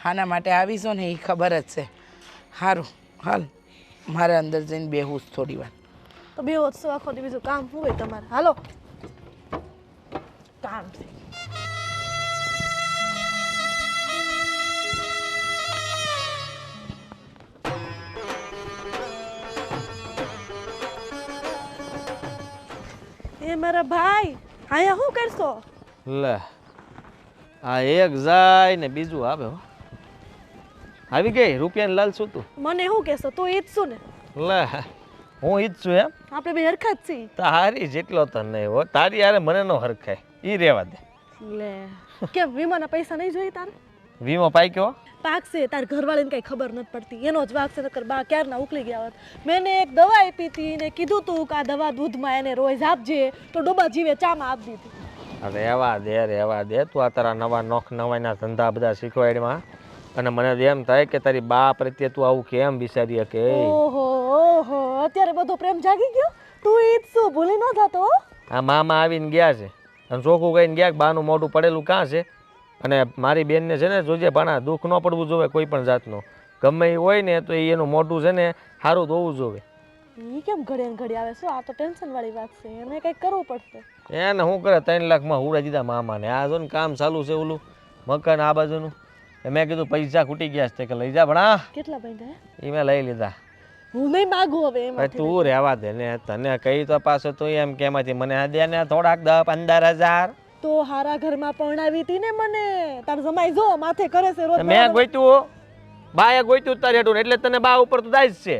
હાના માટે આવીશો ને એ ખબર જ છે. સારું હાલ, મારે અંદર જઈને બેહું થોડી વાર. તો બે વસ્તુ આખો દી બીજું કામ શું હોય તમારે? હાલો. કામ છે. એ મારા ભાઈ અહીંયા શું કરશો? લે આ એક જાય ને બીજું આવે હો. આવી ગઈ રૂપિયાની લાલ શું તું? મને શું કહેશો? તું ઈ જ છું ને? લે હું ઈ જ છું એમ? આપણે બે હરખા જ છીએ. તારી જેટલો તો નહીં હો, તારી યારે મને ન હરખાય, ઈ રેવા દે. લે કેમ વીમાના પૈસા નહીં જોઈએ તારે? વીમો પાઈ કયો? પાક છે તાર ઘરવાળીને કઈ ખબર નથી પડતી, એનો જ વાક છે. નકર બા ક્યારના ઉકલી ગયા હોત. મેં એક દવા આપી હતી ને કીધું તું કે આ દવા દૂધમાં એને રોજ આપજે, તો ડોબા જીવે ચામાં આપી દીધી. રેવા દે તું આ તારા નવા નવાઈના ધંધા બધા શીખવાડમાં. અને મને તો એમ થાય કે તારી બા પ્રત્યે તું આવું કેમ વિચારી કે? ઓહો અત્યારે બધો પ્રેમ જાગી ગયો? તું ઈ જ શું ભૂલી ન જાતો? આ મામા આવીને ગયા છે અને ચોખ્ખું કહીને ગયા કે બાનું મોઢું પડેલું કાં છે. અને મારી બેનને છે ને જોજે ભણા દુઃખ ન પડવું જોવે કોઈ પણ જાતનું. ગમે એ હોય ને તો એનું મોઢું છે ને સારું ધોવું જોવે. ઈ કેમ ઘડીએ ને ઘડી આવે છે? આ તો ટેન્શન વાળી વાત છે, એને કંઈક કરવું પડશે. એને શું કરે 3 લાખમાં હુડા દીધા મામાને. આ જો ને કામ ચાલુ છે ઓલું મકાન આ બાજુનું. મેં કીધું પૈસા ખૂટી ગયા છે કે લઈ જા ભણા. કેટલા પૈસા? એ મેં લઈ લીધા. હું નહીં માગું હવે એમાં. તું રહેવા દે ને, તને કહી તો પાછો તું એમ કેમાંથી મને દે ને થોડાક 10-15 હજાર. તો હારા ઘરમાં પરણાવી હતી ને મને. તાર જમાઈ જો માથે કરે છે રોજ. મેં ગોઈતું બાએ ગોઈતું તારી હેઠું એટલે તને બા ઉપર તો દાઈ જ છે.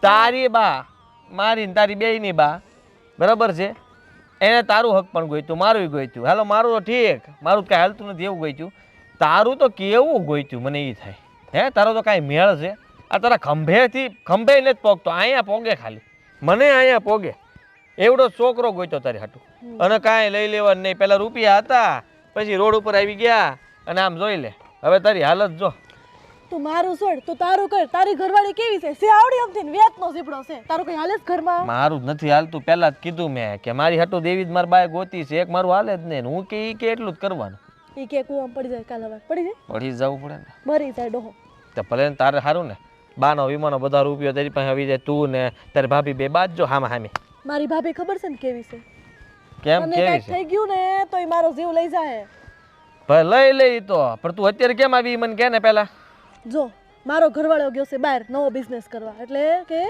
તારી બા મારી ને તારી બેયની બા બરાબર છે. એને તારું હક પણ ગોઈતું, મારું ગોઈતું. હાલો મારું તો ઠીક, મારું તો કાંઈ હાલતું નથી એવું ગોઈતું. તારું તો કેવું ગોઈતું મને એ થાય. હે તારો તો કાંઈ મેળ છે? આ તારા ખંભે નથી પોગતો, અહીંયા પોગે ખાલી. મને અહીંયા પોગે એવડો છોકરો ગોઈતો તારી હાટું. અને કાંઈ લઈ લેવાનું નહીં. પેલા રૂપિયા હતા, પછી રોડ ઉપર આવી ગયા. અને આમ જોઈ લે હવે તારી હાલત જો. તું મારું છોડ, તું તારું કર. તારી ઘરવાળી કેવી છે? સે આવડી અમથી વેતનો ઝીપડો છે. તારું કઈ હાલે જ ઘરમાં? મારું જ નથી હાલતું. પહેલા જ કીધું મેં કે મારી હાટું દેવી જ મારી બાએ ગોતી છે. એક મારું હાલે જ નહીં. હું કે ઈ કે એટલું જ કરવાનું. ઈ કે કુવામાં પડી જાય કાલ હવે પડી જાય, પડી જ જવું પડે ને. મરી જાય ડોહો. તો ભલે ને તારે સારું ને, બાનો વીમાનો બધા રૂપિયો તારી પાસે આવી જાય. તું ને તારી ભાભી બે બાજજો હામાં હામી. મારી ભાભી ખબર છે ને કેવી છે? કેમ મને કેવી કાંઈક છે? થઈ ગયું ને તો ઈ મારો જીવ લઈ જાય. ભાઈ લઈ તો પણ તું અત્યારે કેમ આવી મને કે ને પહેલા. જો મારો ઘરવાળો ગયો છે બહાર નવો બિઝનેસ કરવા, એટલે કે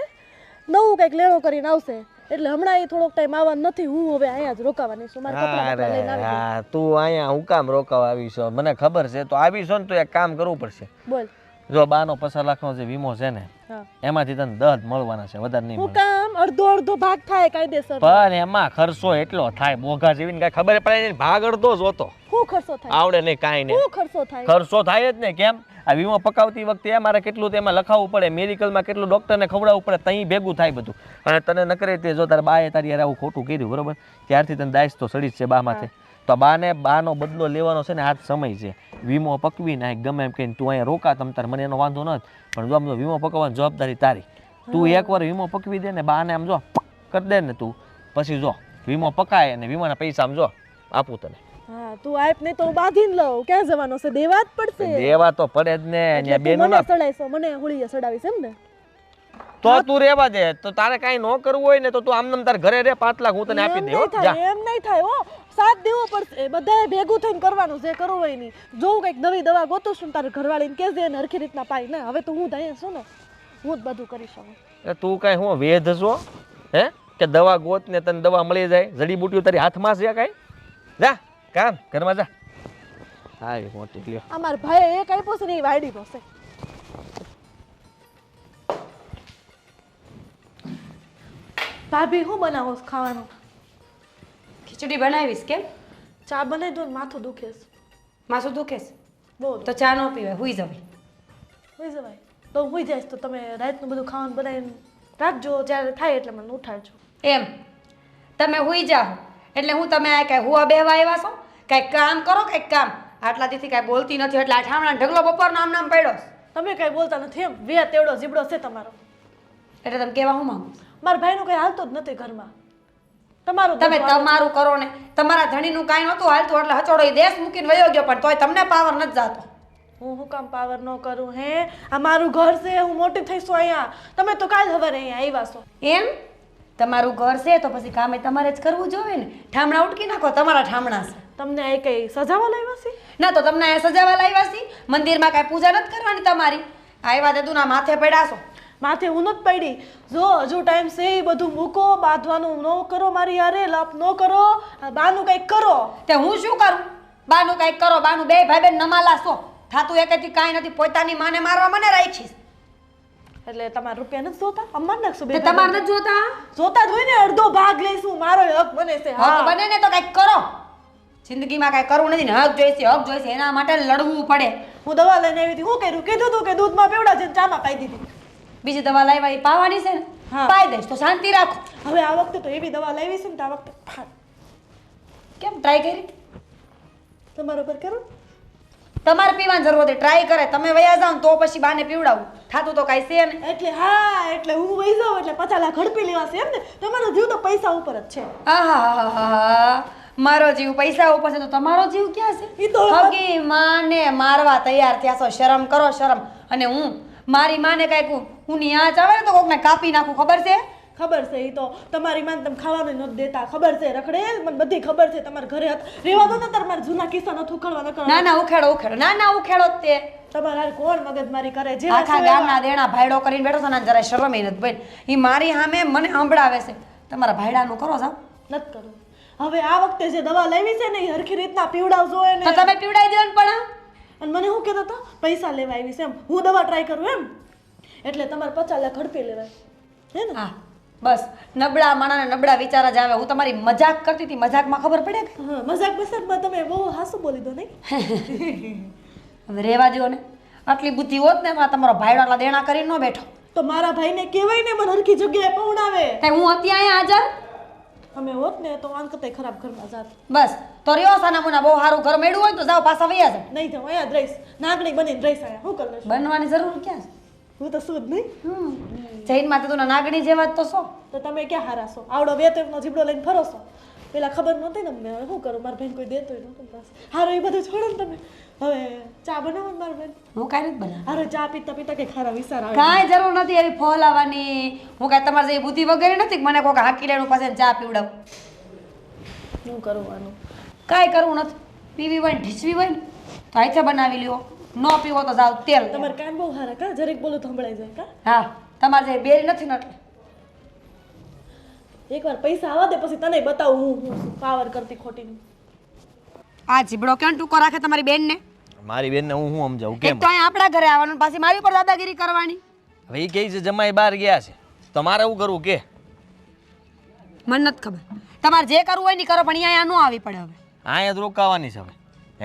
નવું કંઈક લેણો કરીને આવશે. એટલે હમણાં એ થોડોક ટાઈમ આવવાનું નથી. હું હવે અહીંયા જ રોકાવાની છું. મારા કપડાં બપડા લઈને આવી ગઈ. હા તું અહીંયા હું કામ રોકાવા આવી છો? મને ખબર છે. તો આવી છો ને તો એક કામ કરવું પડશે. બોલ. જો બાનો 50 લાખનો જે વીમો છે ને હા. એમાંથી તને 10 મળવાના છે, વધારે નહીં હું મળે. કામ અડધો ભાગ થાય કાયદેસર. પણ એમાં ખર્ચો એટલો થાય બોઘા જેવીને કાંઈ ખબર પડે નહીં. ભાગ અડધો જ હોતો શું ખર્ચો થાય? આવડે નહીં કાંઈ નહીં. શું ખર્ચો થાય? ખર્ચો થાય જ ને. કેમ? આ વીમો પકાવતી વખતે મારે કેટલું તેમાં લખાવવું પડે, મેડિકલમાં કેટલું ડૉક્ટરને ખવડાવવું પડે, ત્યાં ભેગું થાય બધું. અને તને નકરે તે જો તારા બાએ તારી યાર આવું ખોટું કર્યું બરોબર, ત્યારથી તને દાઈશ તો સડી જ છે બા માથે. તો બાનો બદલો લેવાનો છે ને આ જ સમય છે. વીમો પકવી નાખ ગમે એમ કહીને તું અહીંયા રોકા તમ તાર, મને એનો વાંધો નથી. પણ જો આમ તો વીમો પકવવાની જવાબદારી તારી. તું એકવાર વીમો પકવી દે ને બાને આમ જો કરી દે ને તું, પછી જો વીમો પકાય અને વીમાના પૈસા આમ જો આપું તને. હા તું આપ નહીં તો હું બાંધીને લઉં. ક્યાં જવાનો છે? દેવા જ પડશે. દેવા તો પડે જ ને. એટલે તું મને સડાઈશો, મને હોળીએ સડાવીશ એમ ને? તો તું રહેવા દે. તો તારે કાંઈ ન કરવું હોય ને તો તું આમ તાર ઘરે રે. 5 લાખ હું તને આપી એમ દે. નહીં થાય, એમ નહીં થાય હો. સાથ દેવો પડશે. બધાએ ભેગું થઈને કરવાનું જે કરવું હોય નહીં. જોઉં કંઈક નવી દવા ગોતું છું તારે ઘરવાળીને કહેજે એને હરખી રીતના પાઈ ને. હવે તો હું અહીંયા છું ને, હું જ બધું કરી શકું. તું કાંઈ હું વેધ છો હે કે દવા ગોત ને તને દવા મળી જાય? જડીબુટીઓ તારી હાથમાં છે કાંઈ? જા કામ ઘરમાં જા. હા એ મોટી લ્યો. આ મારા ભાઈએ એક આપ્યો છે ને એ વાયડી પાસે. ભાભી શું બનાવો છો ખાવાનું? ખીચડી બનાવીશ. કેમ? ચા બનાવી દો ને, માથું દુખે છે. માથું દુખે છે બહુ તો ચા ન પીવાય, હુઈ જવાય. હોઈ જવાય તો હું હોઈ જઈશ. તો તમે રાતનું બધું ખાવાનું બનાવીને રાખજો, જ્યારે થાય એટલે મને ઉઠાડજો. એમ તમે હુઈ જાઓ એટલે હું તમે આ કાંઈ હુવા બેહવા આવ્યા છો? કાંઈક કામ કરો, કાંઈક કામ. આટલા દીથી કાંઈ બોલતી નથી એટલે આ ઠામણા ઢગલો બપોરનો આમ નામ પડ્યો. તમે કાંઈ બોલતા નથી એમ? વેત એવડો જીબડો છે તમારો. એટલે તમે કહેવા હું માંગો? મારા ભાઈનું કંઈ હાલતું જ નથી ઘરમાં. તમારું તમે તમારું કરો ને. તમારા ધણીનું કાંઈ નહોતું હાલતું એટલે હચોડો એ દેશ મૂકીને વયો ગયો, પણ તોય તમને પાવર નથી જાતો. હું શું કામ પાવર ન કરું? હે આ મારું ઘર છે, હું મોટી થઈશું અહીંયા. તમે તો કાલ સવારે અહીંયા આવ્યા છો. એમ તમારું ઘર છે તો પછી કામે તમારે જ કરવું જોઈએ ને. ઠામણા ઉટકી નાખો, તમારા ઠામણા છે. તમને આ કઈ સજાવા લાવ્યા છે? ના તો તમને અહીંયા સજાવા લાવ્યા છે? મંદિરમાં કાંઈ પૂજા નથી કરવાની તમારી? આવ્યા તે તું ના માથે પડ્યા છો. માથે હું નથી પડી. જો હજુ ટાઈમ છે એ બધું મૂકો, બાંધવાનું ન કરો, મારી યારે લપ ન કરો, આ બાનું કંઈક કરો. તે હું શું કરું? બાનું કાંઈક કરો, બાનું બે ભાઈ બેન નમાલા છો. થાતું એકેથી કાંઈ નથી, પોતાની માને મારવા મને રાખીશ. એટલે તમારા રૂપિયા નથી જોતા? અમાર નાખશું તે બે તમારે નથી જોતા? જોતા જ હોય ને, અડધો ભાગ લઈશું, મારો હક બને છે. હક બને ને તો કાંઈક કરો. જિંદગીમાં કાંઈ કરવું નથી ને હક જોઈશે એના માટે લડવું પડે. હું દવા લઈને આવી હતી, હું કર્યું? કીધું તું કે દૂધમાં પીવડા છે, ચામાં પાઈ દીધી. બીજી દવા લાવ્યા એ પાવાની છે ને? હા. પાઈ દઈશ તો શાંતિ રાખો. હવે આ વખતે તો એવી દવા લાવી છે ને, તો આ વખતે કેમ ટ્રાય કરી? તમારા પર કરો. તમારે પીવાની જરૂર હતી, ટ્રાય કરે. તમે વયા જાઓ ને તો પછી બાને પીવડાવું. થાતું તો કાંઈ છે ને. એટલે હા, એટલે હું વહી જાઉં એટલે 50 લાખ ઝડપી લેવાશે એમ ને? તમારો જીવ તો પૈસા ઉપર જ છે. આહાહાહા. મારો જીવ પૈસા ઉપર છે તો તમારો જીવ ક્યાં છે? ઈ તો હગી માને મારવા તૈયાર થયા છો. શરમ કરો, શરમ. અને હું મારી માને કાંઈક હું ની આંચ આવે ને તો કોકને કાપી નાખું, ખબર છે? ખબર છે. ઈ તો તમારી માન તમે ખાવાનું નથી દેતા, ખબર છે. રખડેલ મને બધી ખબર છે. તમારા ઘરે રેવા દો ને, તમારા જૂના કિસ્સા નથી ઉખડવા ન કરો. ના ના ઉખેડો. ના ના ઉખેડો જ તે. તમારા હારે કોણ મગજમારી કરે? જે આખા ગામના દેણા ભાઈડો કરીને બેઠો છો ને જરા શરમ ય નથી ભાઈ. ઈ મારી સામે મને સંભળાવે છે. તમારા ભાઈડાનું કરો જાવ. નથી કરવું. હવે આ વખતે જે દવા લેવી છે ને એ હરખી રીતના પીવડાવજો એને. તો તમે પીવડાવી દો ને પણ. અને મને શું કહેતો હતો? પૈસા લેવા આવી છે એમ, હું દવા ટ્રાય કરું એમ. એટલે તમારે 50 લાખ ઝડપી લેવાય હે ને? હા બસ નબળા માણાને નબળા વિચાર જ આવે. હું તમારી મજાક કરતી હતી, મજાકમાં ખબર પડે કે? હા, મજાકમાં તમે બહુ હાસુ બોલી દો નહીં? હવે રહેવા દો ને. આટલી બુદ્ધિ હોત ને તો તમારો ભાઈડો આટલા દેણા કરીને ન બેઠો. તો મારા ભાઈને કહેવાય ને મને હરખી જગ્યાએ પહોંચાવે. તે હું હતી અહીંયા હાજર. અમે હોત ને તો આન કરતા ખરાબ ઘરમાં જાત. બસ તો રહ્યો સાના મુના બહુ સારું ઘર મેળવું હોય તો જાઓ પાછા વયા જાઓ. નહીં તો અહીંયા જ રહીશ, નાગણી બનીને રહીશ અહીંયા. શું કરી લઈશ? બનવાની જરૂર ક્યાં છે? હું તો શું જ નહીં. જૈન માં તો નાગણી જેવા જ તો છો. તો તમે ક્યાં હારા છો? આવડો વેતનનો જીબડો લઈને ફરો છો. પેલા ખબર નહોતી ને અમને. હવે શું કરું? મારા બેન કોઈ દેતોય નહોતું પાસ. હારો એ બધું છોડો ને તમે. હવે ચા બનાવો ને મારા બેન. હું કાંઈ નથી બનાવ. હારો ચા પીતા પીતા કે ખારા વિચાર આવે. કાંઈ જરૂર નથી એવી ફોલાવાની. હું કાંઈ તમારે જેવી બુદ્ધિ વગેરે નથી કે મને કોઈક હાકી લેવાનું પાસે ચા પીવડાવું. શું કરવાનું? કાંઈ કરવું નથી. પીવી હોય ને ઢીસવી હોય ને તો હાથે બનાવી લ્યો. ન પીવો તો જાવ તેલ. તમારે કાન બહુ હારા કા? જરીક બોલું તો સંભળાઈ જાય કા? હા તમારે જે બેરી નથી ને એટલે. એકવાર પૈસા આવવા દે પછી તને બતાવું હું પાવર કરતી ખોટીની. આ જીબડો કેમ ટૂંકો રાખે તમારી બેનને? મારી બેનને હું સમજાવું એક કેમ? તો અહીંયા આપણા ઘરે આવવાનું પાછી મારી ઉપર દાદાગીરી કરવાની. હવે એ કહે છે જમાઈ બહાર ગયા છે, તમારે એવું કરવું કે? મને નથી ખબર. તમારે જે કરવું હોય ને કરો, પણ અહીંયા ન આવી પડે. હવે અહીંયા જ રોકાવાની છે. હવે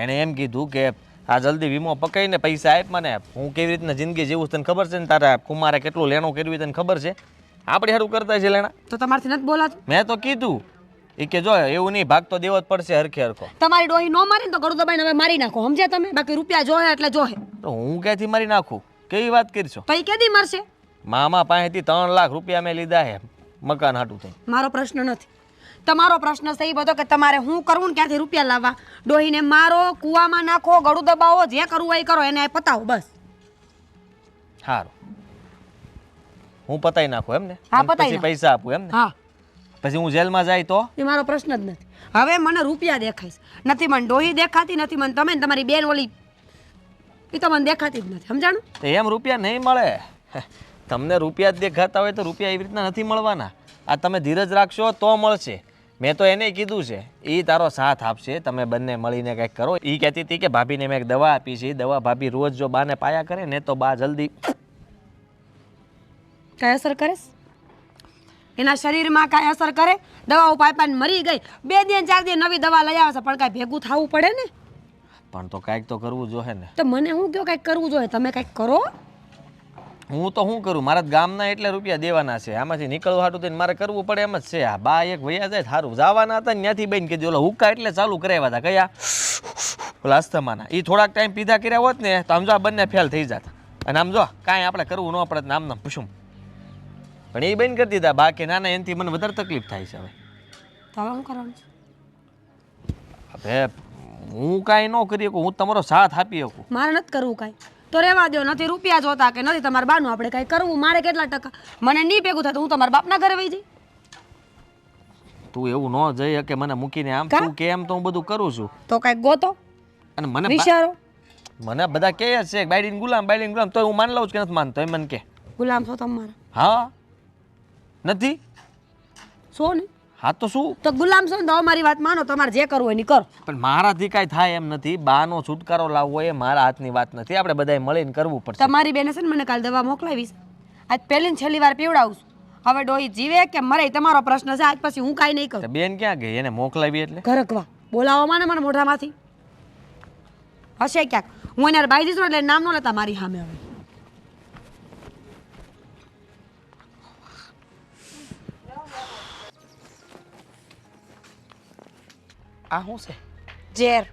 એણે એમ કીધું કે આ જલ્દી વીમો પકાઈને પૈસા આપ મને. હું કેવી રીતના જિંદગી જીવું તને ખબર છે ને? તારા કુમારે કેટલું લેણું કર્યું તને ખબર છે? આપણે સારું કરતા છે લેણા. તો તમારથી નથી બોલાતું? મેં તો કીધું એ કે જો એવું નહીં, ભાગ તો દેવો જ પડશે હરખે હરખો. તમારી ડોહી ન મારી ને તો ગળું દબાઈને હવે મારી નાખો, સમજ્યા તમે? બાકી રૂપિયા જોહે એટલે જોહે. તો હું ક્યાંથી મારી નાખું? કેવી વાત કરશો? તો એ કેદી મરશે? મામા પાસેથી 3 લાખ રૂપિયા મેં લીધા છે મકાન હાટું થઈ. મારો પ્રશ્ન નથી. તમારો પ્રશ્ન છે એ બધો કે તમારે શું કરવું ને ક્યાંથી રૂપિયા લાવવા. ડોહીને મારો, કૂવામાં નાખો, ગળું દબાવો, જે કરવું હોય એ કરો, એને પતાવો બસ. સારું, હું પતાઈ નાખું એમ ને? હા, અને પતાઈ પછી નાખો. પૈસા આપું એમ ને? હા પછી હું જેલમાં જાય તો? એ મારો પ્રશ્ન જ નથી. હવે મને રૂપિયા દેખાઈશ. નથી મને ડોહી દેખાતી, નથી મને તમે ને તમારી બેન ઓલી એ તો મને દેખાતી જ નથી, સમજાણું? તો એમ રૂપિયા નહીં મળે. તમને રૂપિયા જ દેખાતા હોય તો રૂપિયા એવી રીતના નથી મળવાના. આ તમે ધીરજ રાખશો તો મળશે. મેં તો એને કીધું છે એ તારો સાથ આપશે, તમે બંને મળીને કંઈક કરો. એ કહેતી હતી કે ભાભીને મેં એક દવા આપી છે, એ દવા ભાભી રોજ જો બાને પાયા કરે ને તો બા જલ્દી કાંઈ અસર કરે? એના શરીરમાં કાંઈ અસર કરે? દવાઓ પાઇપાને મરી ગઈ, 2 દિન 4 દિન નવી દવા લઈ આવે છે, પણ કાંઈ ભેગું થવું પડે ને. પણ તો કાંઈક તો કરવું જોઈએ ને. તો મને હું કહો કાંઈક કરવું જોઈએ, તમે કાંઈક કરો. હું તો શું કરું? મારા ગામના એટલે રૂપિયા દેવાના છે, આમાંથી નીકળવા હાટું થઈને મારે કરવું પડે એમ જ છે. આ બા એક વયા જાય સારું. જવાના હતા ને ત્યાંથી બેન કીધું ઓલા હુક્કા એટલે ચાલુ કરાવ્યા હતા. કયા? ઓલા અસ્થમાના. એ થોડાક ટાઈમ પીધા કર્યા હોત ને તો આમ જો આ બંને ફેલ થઈ જતા. અને આમ જો કાંઈ આપણે કરવું ન પડે, આમ નામ પૂછું. પણ એ બેન કરી દીધા. બાકી નાના એનાથી મને વધારે તકલીફ થાય છે. હવે તો હવે શું કરવાનું છે? હવે હું કાંઈ ન કરી શકું, હું તમારો સાથ આપી શકું. મારે નથી કરવું કાંઈ. તો રહેવા દો. નથી રૂપિયા જોતા કે નથી તમારા બાનું આપણે કાંઈ કરવું. મારે કેટલા ટકા મને નહીં ભેગું થાય તો હું તમારા બાપના ઘરે વહી જઈ. તું એવું ન જઈ શકે મને મૂકીને આમ કા? તું કેમ તો હું બધું કરું છું તો કાંઈક ગોતો અને મને વિચારો મને બધા કહે જ છે બાયડીન ગુલામ તો હું માની લઉં છું કે નથી માનતો એમ મને કે ગુલામ છો તમારા હા નથી છો ને હા તો શું તો ગુલામ છો ને તો અમારી વાત માનો તમારે જે કરવું હોય એની કરો પણ મારાથી કાંઈ થાય એમ નથી બાનો છુટકારો લાવવો એ મારા હાથની વાત નથી આપણે બધાએ મળીને કરવું પડશે તમારી બેને છે ને મને કાલ દવા મોકલાવીશ આજ પહેલી ને છેલ્લી વાર પીવડાવું છું હવે ડોહી જીવે કે મરે એ તમારો પ્રશ્ન છે આજ પછી હું કાંઈ નહીં તો કરું બેન ક્યાં ગઈ એને મોકલાવી એટલે ઘરકવા બોલાવો માને મને મોઢામાંથી હશે ક્યાંક હું એને બાઈ દઈશું એટલે નામ ન લેતા મારી સામે હવે આ શું છે? ઝેર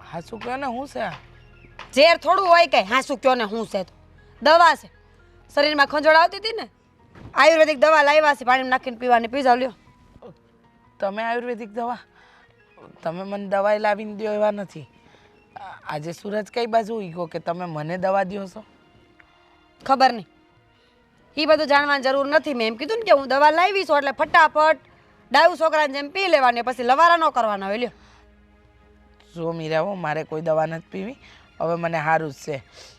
હા શું કહો ને શું છે આ? ઝેર થોડું હોય કે હા શું કયો ને હું છે તો દવા છે શરીરમાં ખંજોળ આવતી હતી ને આયુર્વેદિક દવા લાવ્યા છે પાણીમાં નાખીને પીવાની પી જાવ લ્યો તમે આયુર્વેદિક દવા? તમે મને દવાઈ લાવીને દો એવા નથી. આજે સૂરજ કઈ બાજુ ઊગ્યો કે તમે મને દવા દો છો? ખબર નહીં એ બધું જાણવાની જરૂર નથી મેં એમ કીધું ને કે હું દવા લાવી છું એટલે ફટાફટ ડાયું છોકરાને જેમ પી લેવાની પછી લવારા ન કરવાના હોય લ્યો જો મીરાવો મારે કોઈ દવા નથી પીવી. હવે મને સારું જ છે.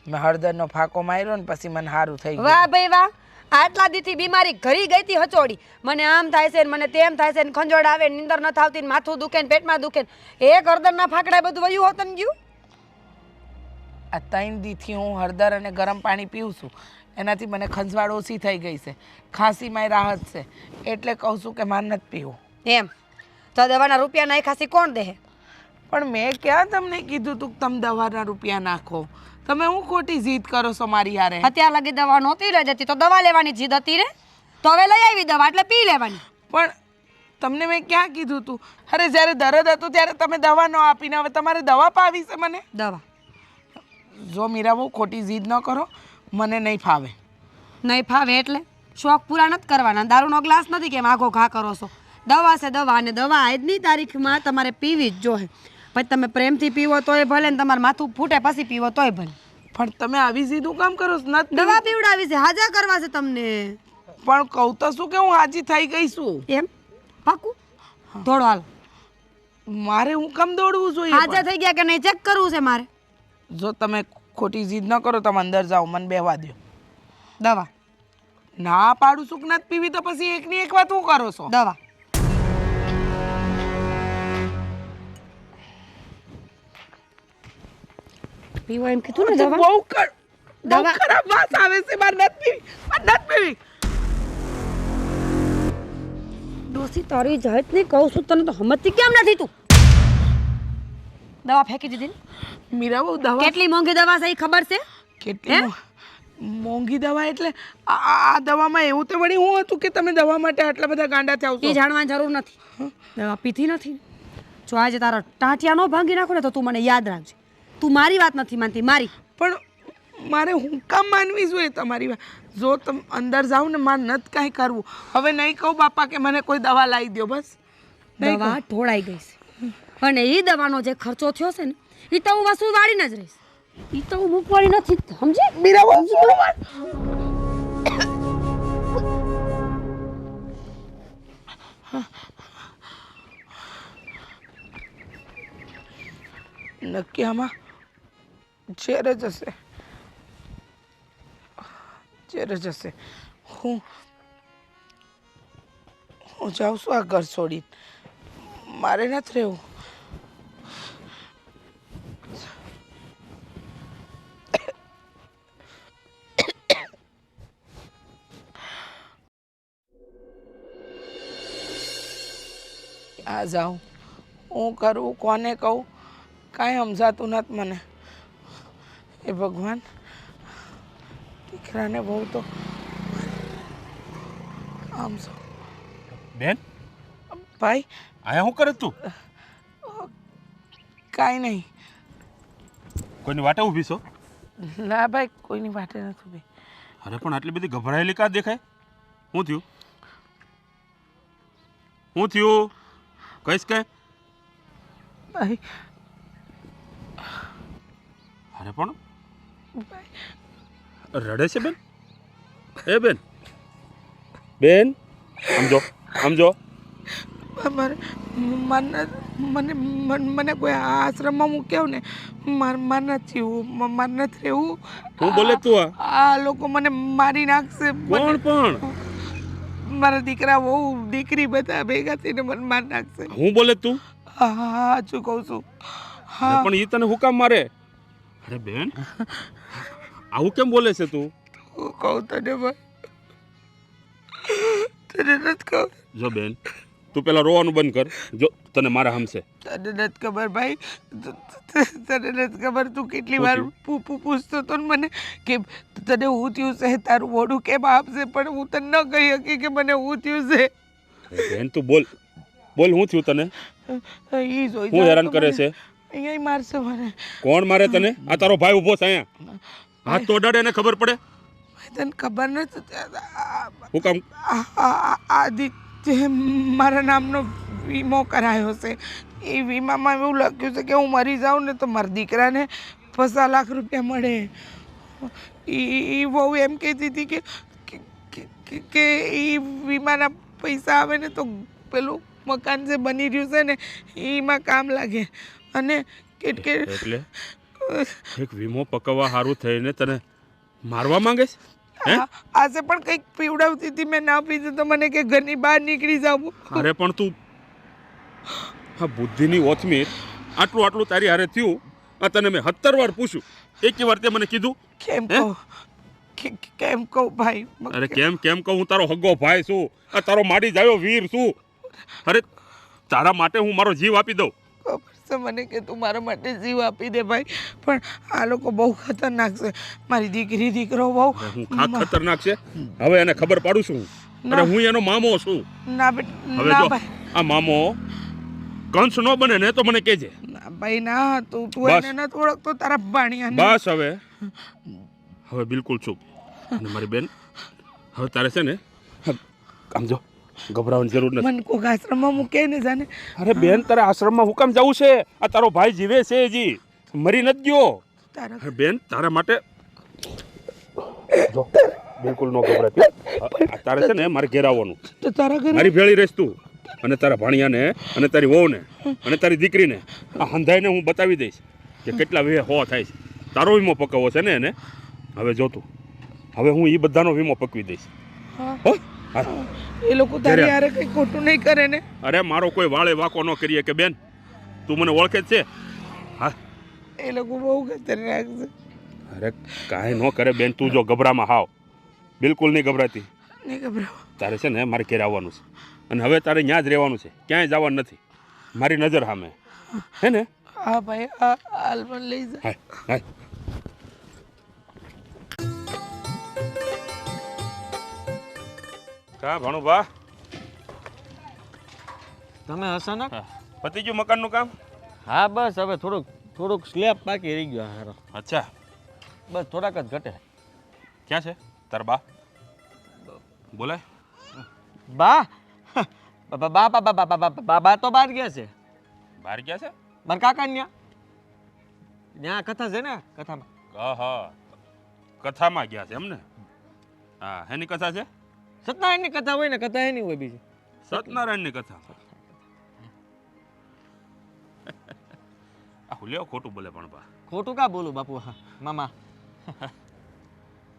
મેં હળદરનો ફાંકો માર્યો ને પછી મને સારું થઈ ગયું. વાહ ભાઈ વાહ આટલા દીથી બીમારી ઘરી ગઈ હતી હચોડી મને આમ થાય છે ને મને તેમ થાય છે ને ખંજોળ આવે ને નીંદર ન આવતી ને માથું દુખે ને પેટમાં દુખે ને એક હળદરના ફાકડા બધું વયું હોત ને ગયું આ 3 દીથી હું હળદર અને ગરમ પાણી પીઉં છું એનાથી મને ખંજવાળ ઓછી થઈ ગઈ છે. ખાંસીમાંય રાહત છે એટલે કહું છું કે મારે નથી પીવું. એમ તો દવાના રૂપિયા નાઈ ખાસી કોણ દે પણ મેં ક્યાં તમને કીધું તું કે તમે દવાના રૂપિયા નાખો? તમે હું ખોટી જીદ કરો છો મારી હારે? અત્યાર લગી દવા નહોતી લઈ જતી તો દવા લેવાની જીદ હતી રે તો હવે લઈ આવી દવા એટલે પી લેવાની પણ તમને મેં ક્યાં કીધું તું? અરે જ્યારે દર્દ હતું ત્યારે તમે દવા ન આપીને હવે તમારે દવા પાવી છે મને? દવા જો મીરા બહુ ખોટી જીદ ન કરો, મને નહીં ફાવે. નહીં ફાવે એટલે શોખ પૂરા નથી કરવાના દારૂનો ગ્લાસ નથી કેમ આખો ઘા કરો છો દવા છે દવા અને દવા આજની તારીખમાં તમારે પીવી જ જોઈએ પછી તમે પ્રેમથી પીવો તોય ભલે ને તમારું માથું ફૂટે પછી પીવો તોય ભલે પણ તમે આવી જીદ હું કામ કરો છો? નથી દવા પીવડાવી છે હાજા કરવા છે તમને પણ કહું તો શું કે હું હાજી થઈ ગઈ છું. એમ પાકું થોડો હાલ મારે હું કામ દોડવું જોઈએ? હાજા થઈ ગયા કે નહીં ચેક કરવું છે મારે જો તમે ખોટી જીદ ન કરો તમે અંદર જાઓ, મને બેહવા દો. દવા ના પાડું છું કે નથી પીવી તો પછી એકની એક વાત હું કરો છો? દવા પીવો એમ કીધું ને દવા બહુ ખરાબ વાત આવે છે. મારે નથી પીવી, મારે નથી પીવી. ડોસી તારી જાત ને કહું છું તને તો સમજતી કેમ નથી તું દવા ફેંકી દીધી ને મીરા બહુ દવા કેટલી મોંઘી દવા છે એ ખબર છે કેટલી મોંઘી દવા એટલે આ દવામાં એવું તો વળી હું હતું કે તમે દવા માટે આટલા બધા ગાંડા થાવ એ છો? જાણવાની જરૂર નથી દવા પીધી નથી જો આજે તારા ટાંટિયા નો ભાંગી નાખો ને તો તું મને યાદ રાખજે તું મારી વાત નથી માનતી મારી પણ મારે હું કામ માનવી જોઈએ તમારી વાત? જો તમે અંદર જાઓ ને મારે નથી કાંઈ કરવું. હવે નહીં કહું બાપા કે મને કોઈ દવા લાવી દો બસ. નહીં દવા ઢોળાઈ ગઈ છે અને એ દવાનો જે ખર્ચો થયો છે ને એ તો હું વસૂલ વાળીને જ રહીશ એ તો હું મૂકવાળી નથી સમજે મીરા બહુ છોડો વાત. નક્કી આમાં ઝેર જ હશે, ઝેર જ હશે. હું જાઉં છું આ ઘર છોડીને. મારે નથી રહેવું. આ જાઉં હું કરું કોને કહું કાંઈ સમજાતું નથી મને. એ ભગવાન દીકરાને બહુ તો આમ છો. બેન ભાઈ આયા શું કરે તું? કાંઈ નહીં. કોઈની વાટે ઊભી છો? ના ભાઈ કોઈની વાટે નથી ભાઈ. અરે પણ આટલી બધી ગભરાયેલી કા દેખાય? શું થયું? શું થયું? કહીશ કે? ભાઈ અરે પણ ભાઈ રડે છે બેન? એ બેન બેન સમજો સમજો. મારે મને મને કોઈ આશ્રમમાં મૂક્યો ને માર નથી રહેવું. હું બોલે તું આ લોકો મને મારી નાખશે. કોણ પણ મારા દીકરા બહુ દીકરી બધા ભેગા થઈને મને મારી નાખશે. હું બોલે તું હા શું કહું છું. હા પણ એ તને હુકામ મારે? અરે બેન આવું કેમ બોલે છે તું? હું કહું તને ભાઈ તને નથી ખબર. જો બેન તું પેલા રોવાનું બંધ કર. જો તને મારા હમશે. તને નથી ખબર ભાઈ તને નથી ખબર. તું કેટલી વાર પૂછતો હતો ને મને કે તને હું થયું છે તારું મોઢું કેમ આપશે પણ હું તને ન કહી શકી કે મને હું થયું છે. બેન તું બોલ બોલ હું થયું તને? ઈ જોઈ હું હેરાન કરે છે? અહીંયા મારશે મને. કોણ મારે તને? આ તારો ભાઈ ઊભો છે અહીંયા. હાથ તો અડાડે એને ખબર પડે. તને ખબર નથી હું કામ? આદિત્ય મારા નામનો વીમો કરાયો છે. એ વીમામાં એવું લખ્યું છે કે હું મરી જાઉં ને તો મારા દીકરાને 50 લાખ રૂપિયા મળે. એ બહુ એમ કહેતી હતી કે એ વીમાના પૈસા આવે ને તો પેલું મકાન જે બની રહ્યું છે ને એમાં કામ લાગે. અને એટલે એક વીમો પકવવા સારું થઈને તને મારવા માંગે છે? આજે પણ કંઈક પીવડાવતી હતી મેં ના પીધું તો મને કે ઘરની બહાર નીકળી જાવ. અરે પણ તું આ બુદ્ધિની ઓથમીર આટલું આટલું તારી હારે થયું. આ તને મેં 17 વાર પૂછ્યું એક વાર તે મને કીધું કેમ કહું કેમ કહું ભાઈ. અરે કેમ કેમ કહું? હું તારો હગ્ગો ભાઈ છું. આ તારો માડી જાયો વીર છું. અરે તારા માટે હું મારો જીવ આપી દઉં. ખબર છે મને કે તું મારા માટે જીવ આપી દે ભાઈ પણ આ લોકો બહુ ખતરનાક છે. મારી દીકરી દીકરો બહુ હું ખતરનાક છે. હવે એને ખબર પાડું છું. અરે હું એનો મામો છું. ના હવે ના જો ભાઈ આ મામો કંસ ન બને ને તો મને કહેજે. ના ભાઈ ના તું બસ. એને નથી ઓળખતો તારા ભાણિયાને. બસ હવે બિલકુલ ચૂપ. અને મારી બેન હવે તારે છે ને આમ જો ગભરાવાની જરૂર નથી. મને કોક આશ્રમમાં મૂકે ને જાને. અરે બેન તારે આશ્રમમાં હુકામ જવું છે? આ તારો ભાઈ જીવે છે હજી મરી નથી ગયો. તારા અરે બેન તારા માટે જો બિલકુલ ન ગભરાતી. તારે છે ને મારે ઘેર આવવાનું. તો તારા ઘરે મારી ભેળી રહીશ તું અને તારા ભાણિયાને અને તારી વહુને અને તારી દીકરીને આ હંધાઈને હું બતાવી દઈશ કે કેટલા વે હો થાય છે. તારો વીમો પકવવો છે ને એને. હવે જો તું હવે હું એ બધાનો વીમો પકવી દઈશ. હા. હો હા. એ લોકો તારી યારે કઈ ખોટું નહીં કરે ને. અરે મારો કોઈ વાળે વાંકો ન કરીએ કે બેન તું મને ઓળખે જ છે. હા એ લોકો બહુ ખતરનાક છે. અરે કાંઈ ન કરે બેન. તું જો ગભરામાં હાવ બિલકુલ નહીં ગભરાતી. નહીં ગભરાવ. તારે છે ને મારે ઘેર આવવાનું છે અને હવે તારે ત્યાં જ રહેવાનું છે. ક્યાંય જવાનું નથી. મારી નજર સામે હે ને. હા ભાઈ હા હાલ મને લઈ જા. હાય હાય. કા ભણુભા તમે અચાનક? પતી ગયું મકાનનું કામ? હા બસ હવે થોડુંક સ્લેબ બાકી રહી ગયો હારો. અચ્છા બસ થોડાક જ ઘટે. ક્યાં છે તારા બા? બોલાય. બા બા બા બા બા બા બા બા તો બહાર ગયા છે. બહાર ગયા છે? મારા કાકા ત્યાં કથા છે ને કથામાં. હા કથામાં ગયા છે એમને? હા એની કથા છે? સત્યનારાયણની કથા હોય ને કથા એની હોય બીજી. સત્યનારાયણની કથા. આ લેવો ખોટું બોલે પણ બા. ખોટું કા બોલું બાપુ? હા મામા.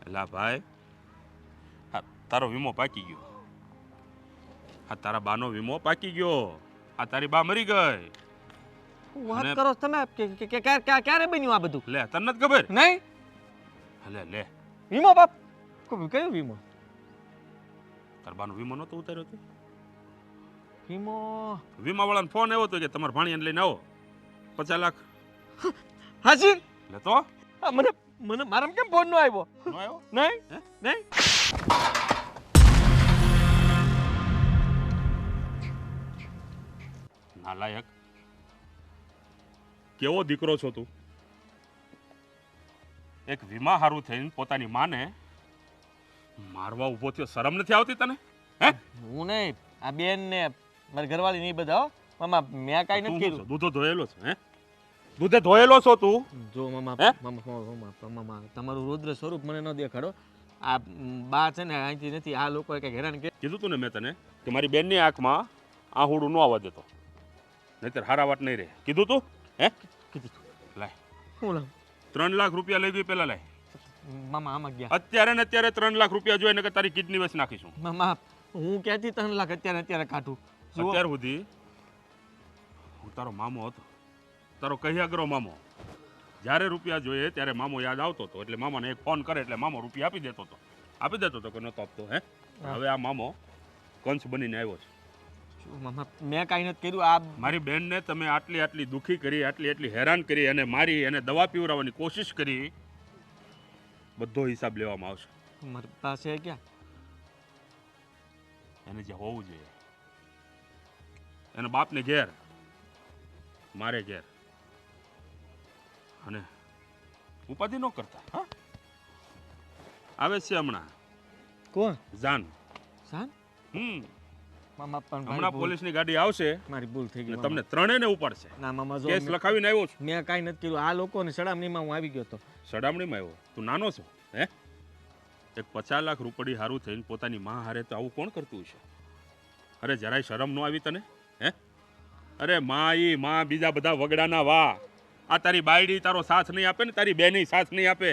એલા ભાઈ હા તારો વીમો પાકી ગયો. હા તારા બાનો વીમો પાકી ગયો. આ તારી બા મરી ગઈ. વાત કરો છો તમે કે ક્યારે બન્યું આ બધું? લે તને નથી ખબર? નહીં. લે વીમો બાપ કયો વીમો? તારા બાનો વીમો નતો ઉતાર્યો તો? વીમો વીમાવાળાનો ફોન આવ્યો હતો કે તમારા ભાણિયાને લઈને આવો 50 લાખ. હાજી લે તો મને મારામ કેમ ફોન નો આવ્યો? નો આવ્યો? નહીં નહીં. નાલાયક કેવો દીકરો છો તું? એક વીમા હારું થઈને પોતાની માને મારવા ઊભો થયો. શરમ નથી આવતી તને? હે હું નહીં આ બેન ને મારી ઘરવાળી નહીં બધા હો. મામા મેં કાંઈ નથી કર્યું. દૂધો ધોયેલો છે? હે દૂધે ધોયેલો છો તું? જો મામા હે? મામા મામા મામા તમારું રુદ્ર સ્વરૂપ મને ન દેખાડો. આ બા છે ને અહીંથી નથી આ લોકોએ કંઈક હેરાન કરી. કીધું તું ને મેં તને કે મારી બેનની આંખમાં આહુડું ન આવવા દેતો, નહીતર હારા વાત નહીં રહે. કીધું તું હે? કીધું તું. લાય હું લાવ 3 લાખ રૂપિયા લઈ ગઈ પેલા લાય. મામા આમાં ગયા. અત્યારે ને અત્યારે 3 લાખ રૂપિયા જોઈએ ને કે તારી કિડની વેચ નાખીશું. મામા હું ક્યાંથી 3 લાખ અત્યારે કાઢું? જુઓ. અત્યાર સુધી હું તારો મામો હતો, તારો કહિયાગરો મામો. જ્યારે રૂપિયા જોઈએ ત્યારે મામો યાદ આવતો હતો, એટલે મામાને એક ફોન કરે એટલે મામો રૂપિયા આપી દેતો હતો કે નહોતો આપતો. હે હવે આ મામો કંસ બનીને આવ્યો છે. શું મામા મેં કાંઈ નથી કર્યું. આ મારી બેનને તમે આટલી દુઃખી કરી, આટલી હેરાન કરી અને મારી એને દવા પીવડાવવાની કોશિશ કરી, બધો હિસાબ લેવામાં આવશે. મારી પાસે ક્યાં? એને જે હોવું જોઈએ, એના બાપને ઘેર, મારે ઘેર. અને ઉપાધિ ન કરતા. હા આવે છે હમણાં કોણ? જાન. સાન મામા પણ હમણાં પોલીસની ગાડી આવશે મારી ભૂલ થઈ ને ગઈ. તમને ત્રણેયને ઉપાડશે. ના મામા જો કેસ લખાવીને આવ્યો છું. મેં કાંઈ નથી કર્યું. આ લોકોની સડામણીમાં હું આવી ગયો હતો. સડામણીમાં આવ્યો? તું નાનો છો હે? એક 50 લાખ રૂપિયા હારું થઈને પોતાની માં હારે તો આવું કોણ કરતું હશે? અરે જરાય શરમ ન આવી તને? હે અરે માં બીજા બધા વગડાના વાહ. આ તારી બાયડી તારો સાથ નહીં આપે ને તારી બેની સાથ નહીં આપે.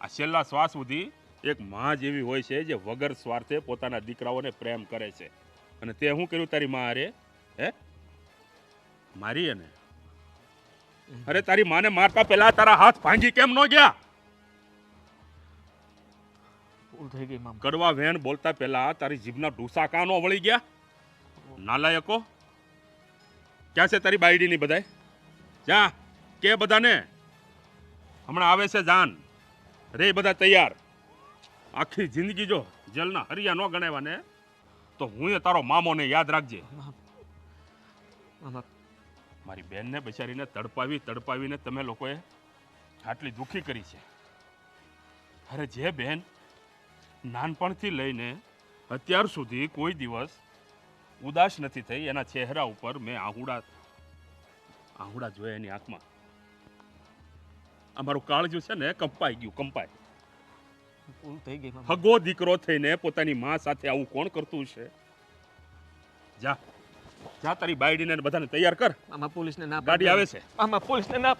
આ છેલ્લા શ્વાસ સુધી એક માં જેવી હોય છે જે વગર સ્વાર્થે પોતાના દીકરાઓને પ્રેમ કરે છે. અને તે શું કર્યું તારી માં હારે? હે મારી એને? અરે તારી માને મારતા પહેલા તારા હાથ ભાંગી કેમ ન ગયા? ભૂલ થઈ ગઈ મામા. કડવા વેણ બોલતા પહેલા તારી જીભના ઢૂસા કાં ન વળી ગયા? નાલાયકો ક્યાં છે તારી બાયડીની બધાય? જા કે બધાને હમણાં આવે છે જાન. રે બધા તૈયાર. આખી જિંદગી જો જેલના હરિયા ન ગણાવ્યા ને તો હું તારો મામોને યાદ રાખજે. મામા મારી બેનને બચારીને તડપાવીને તમે લોકોએ આટલી દુઃખી કરી છે. અરે જે બેન નાનપણથી લઈને અત્યાર સુધી કોઈ દિવસ ઉદાસ નથી થઈ, એના ચહેરા ઉપર મેં આહુડા જોયા એની આંખમાં. અમારું કાળજું છે ને કંપાઈ ગયું. ભૂલ થઈ ગઈ મામા. હગો દીકરો થઈને પોતાની માં સાથે આવું કોણ કરતું છે? જા તારી બાયડીને ને બધાને તૈયાર કર. મામા પોલીસને ના ગાડી આવે છે. મામા પોલીસને ના.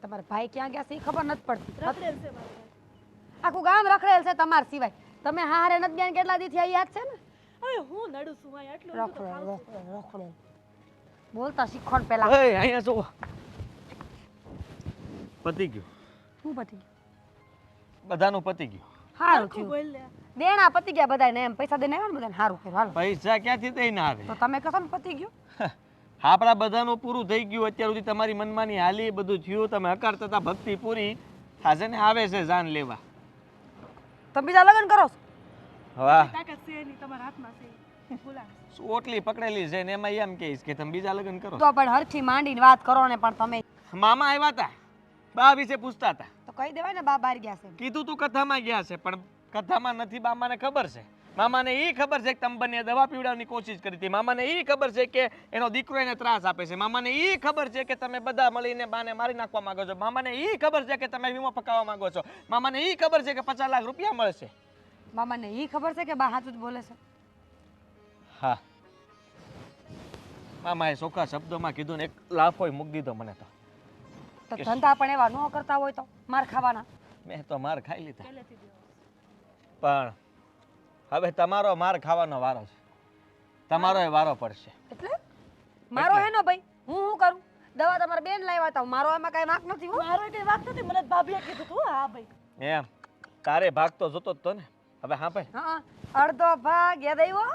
તમારા ભાઈ ક્યાં ગયા છે એ ખબર નથી પડતી. રખડેલ છે મારો ભાઈ. આખું ગામ રખડેલ છે તમારા સિવાય. તમે હારે નથી ગયા ને કેટલા દી થયા યાદ છે ને? હવે હું નડું છું આ આટલું બધું તો ખાઉં છું. રખડેલ બોલતા શીખો ને પેલા. એ અહીંયા જો પતી ગયું. શું પતી ગયું? બધાનું પતી ગયું. સારું આખું થયું. બોલ લે. દેણા પતી ગયા બધાને. એમ પૈસા દઈને આવ્યા ને બધાને સારું કર્યું. હાલો પૈસા ક્યાંથી દઈને આવે? તો તમે કહો ને પતી ગયું. આપણા બધાનું પૂરું થઈ ગયું. અત્યાર સુધી તમારી મનમાની હાલી બધું થયું. તમે હકારતા હતા ભક્તિ પૂરી. આજે ને આવે છે જાન લેવા. તમે બીજા લગ્ન કરો છો? વાહ તાકાત છે નહીં તમારા હાથમાં છે. બોલાવે. ઓટલી પકડેલી છે ને એમાં એમ કહીશ કે તમે બીજા લગ્ન કરો. તો પણ હરખી માંડીને વાત કરો ને. પણ તમે મામા આવ્યા હતા, બા વિશે પૂછતા હતા. તો કહી દેવાય ને બા બહાર ગયા છે. કીધું તું કથામાં ગયા છે પણ કથામાં નથી. મામાને ખબર છે. મામાને એ ખબર છે કે તમે બંને દવા પીવડાવવાની કોશિશ કરી હતી. મામાને એ ખબર છે કે એનો દીકરો એને ત્રાસ આપે છે. મામાને એ ખબર છે કે તમે બધા મળીને બાને મારી નાખવા માંગો છો. મામાને એ ખબર છે કે તમે વીમો પકાવવા માંગો છો. મામાને એ ખબર છે કે 50 લાખ રૂપિયા મળશે. મામાને એ ખબર છે કે બા હાથું જ બોલે છે. હા મામાએ ચોખ્ખા શબ્દોમાં કીધું ને એક લાફોય મૂકી દીધો મને તો. તો ધંધા પણ એવા ન કરતા હોય તો માર ખાવાના. મેં તો માર ખાઈ લીધા. પહેલેથી દેવો. પણ હવે તમારો માર ખાવાનો વારો છે. તમારો વારો પડશે. એટલે મારો હે નો ભાઈ. હું શું કરું? દવા તમારા બેન લાવ્યા હતા. મારો એમાં કઈ વાંક નથી. હો મારો કઈ વાત નથી. મને ભાભીએ કીધું તું. હા ભાઈ. એમ તારે ભાગ તો જોતો જ તો ને. હવે હા ભાઈ હા અડધો ભાગ યાદ આવ્યો.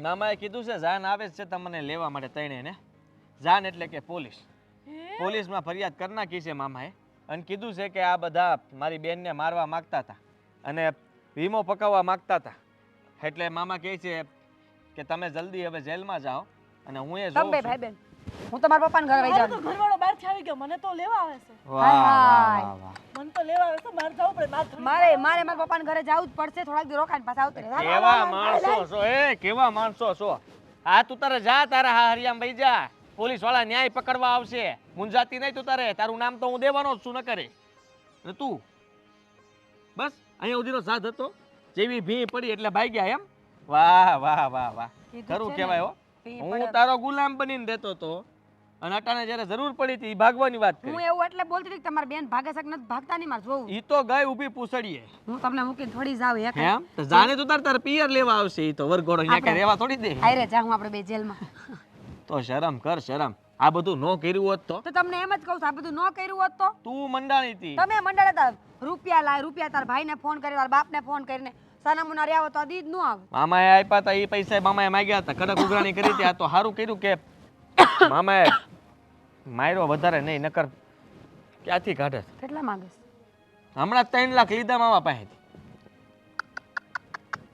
મામાએ કીધું છે જાન આવે છે તમને લેવા માટે તઈને ને. જાન એટલે કે પોલીસ. પોલીસમાં ફરિયાદ કરી નાખી છે મામાએ. અને કીધું છે કે આ બધા મારી બેનને મારવા માંગતા હતા અને વીમો પકાવવા માંગતા હતા. એટલે મામા કહે છે કે તમે જલ્દી હવે જેલમાં જાઓ અને હું એ તમે જોઉં બે છું. ભાઈ બેન હું તમારા પપ્પાને ઘરે વહી મારો જાઉં. તો ઘરવાળો બહારથી આવી ગયો. મને તો લેવા આવે છે. વાહ વાહ વાહ. મને તો લેવા આવે છે. બહાર જવું પડે. બહાર થોડી મારે મારા પપ્પાને ઘરે જવું જ પડશે. થોડાક દી રોકાઈને પાછા આવતી રહે. કેવા માણસો છો એ કેવા માણસો છો. હા તું તારે જા તારા હા હરિયામ ભાઈ જા. પોલીસ વાળા ન્યાય પકડવા આવશે. મુંજાતી નહીં તું તારે. તારું નામ તો હું દેવાનો જ છું ન કરે. ને તું બસ અહીંયા સુધીનો સાથ હતો. જેવી ભી પડી એટલે ભાગ્યા એમ. વાહ વાહ વાહ વાહ, કીધું ખરું છે ને, કહેવાય હો. ભી હું પડે. તારો ગુલામ બનીને દેતો હતો અને અટાણે જ્યારે જરૂર પડી હતી ઈ ભાગવાની વાત હું કરી. એવું એટલે બોલતી હતી કે તમારી બેન ભાગે છે કે નથી ભાગતા નહીં મારે જોવું. ઈ તો ગઈ ઊભી પૂછડીએ. હું તમને મૂકીને થોડી જાવ એક એમ તો જાણે તો તાર પિયર લેવા આવશે. ઈ તો વરઘોડો અહીંયા કઈ રહેવા થોડી દે. હાયરે જા હું આપણે બે જેલમાં. તો શરમ કર શરમ. આ બધું ન કર્યું હોત તો તો તમને એમ જ કહું છું આ બધું ન કર્યું હોત તો તું મંડાણી હતી. તમે મંડળ હતા રૂપિયા લાય રૂપિયા તાર ભાઈને ફોન કરી તાર બાપને ફોન કરીને સાનામુના રહ્યા તો આ દીદ નું આવે. મામાએ આપ્યા હતા એ પૈસા મામાએ માંગ્યા હતા. કડક ઉઘરાણી કરી હતી. આ તો સારું કર્યું કે મામાએ માર્યો વધારે નહીં, નકર ક્યાંથી કાઢે. કેટલા માંગે છે? હમણાં 3 લાખ લીધા મામા પાસેથી.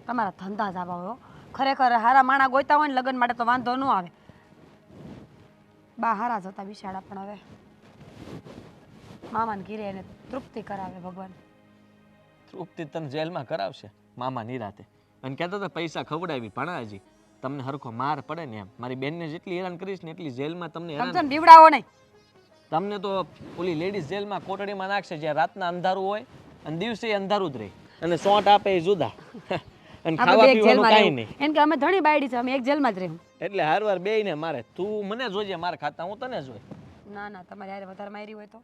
તમારા ધંધા જ આવા હોય હો. ખરેખર હારા માણા ગોઈતા હોય ને લગ્ન માટે તો વાંધો ન આવે. બા હારા જતા બિચારા પણ હવે મામાને ઘીરે એને તૃપ્તિ કરાવે ભગવાન. તૃપ્તિ તને જેલમાં કરાવશે મામા નિરાતે. અને કહેતા હતા પૈસા ખવડાવી ભણાજી તમને હરખો માર પડે ને એમ. મારી બેનને જેટલી હેરાન કરીશ ને એટલી જેલમાં તમને હેરાન. સમજો ને બીવડાવો નહીં. તમને તો ઓલી લેડીઝ જેલમાં કોટડીમાં નાખશે જ્યાં રાતના અંધારું હોય અને દિવસે અંધારું જ રહે. અને સોંટ આપે એ જુદા. અને આપણે ખાવા બે એક પીવાનું જેલમાં કાંઈ રહેવું. નહીં. એમ કે અમે ધણી બાયડી છે અમે એક જેલમાં જ રહેવું. એટલે હારવાર બેયને મારે. તું મને જોજે માર ખાતા, હું તને જોઈ. ના ના તમારે યારે વધારે મારી હોય તો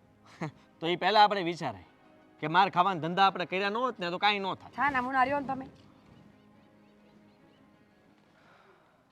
તો એ પહેલા આપણે વિચારાય કે માર ખાવાના ધંધા આપણે કર્યા ન હોત ને તો કાંઈ ન થાય. છા ના મુના રહ્યો ને તમે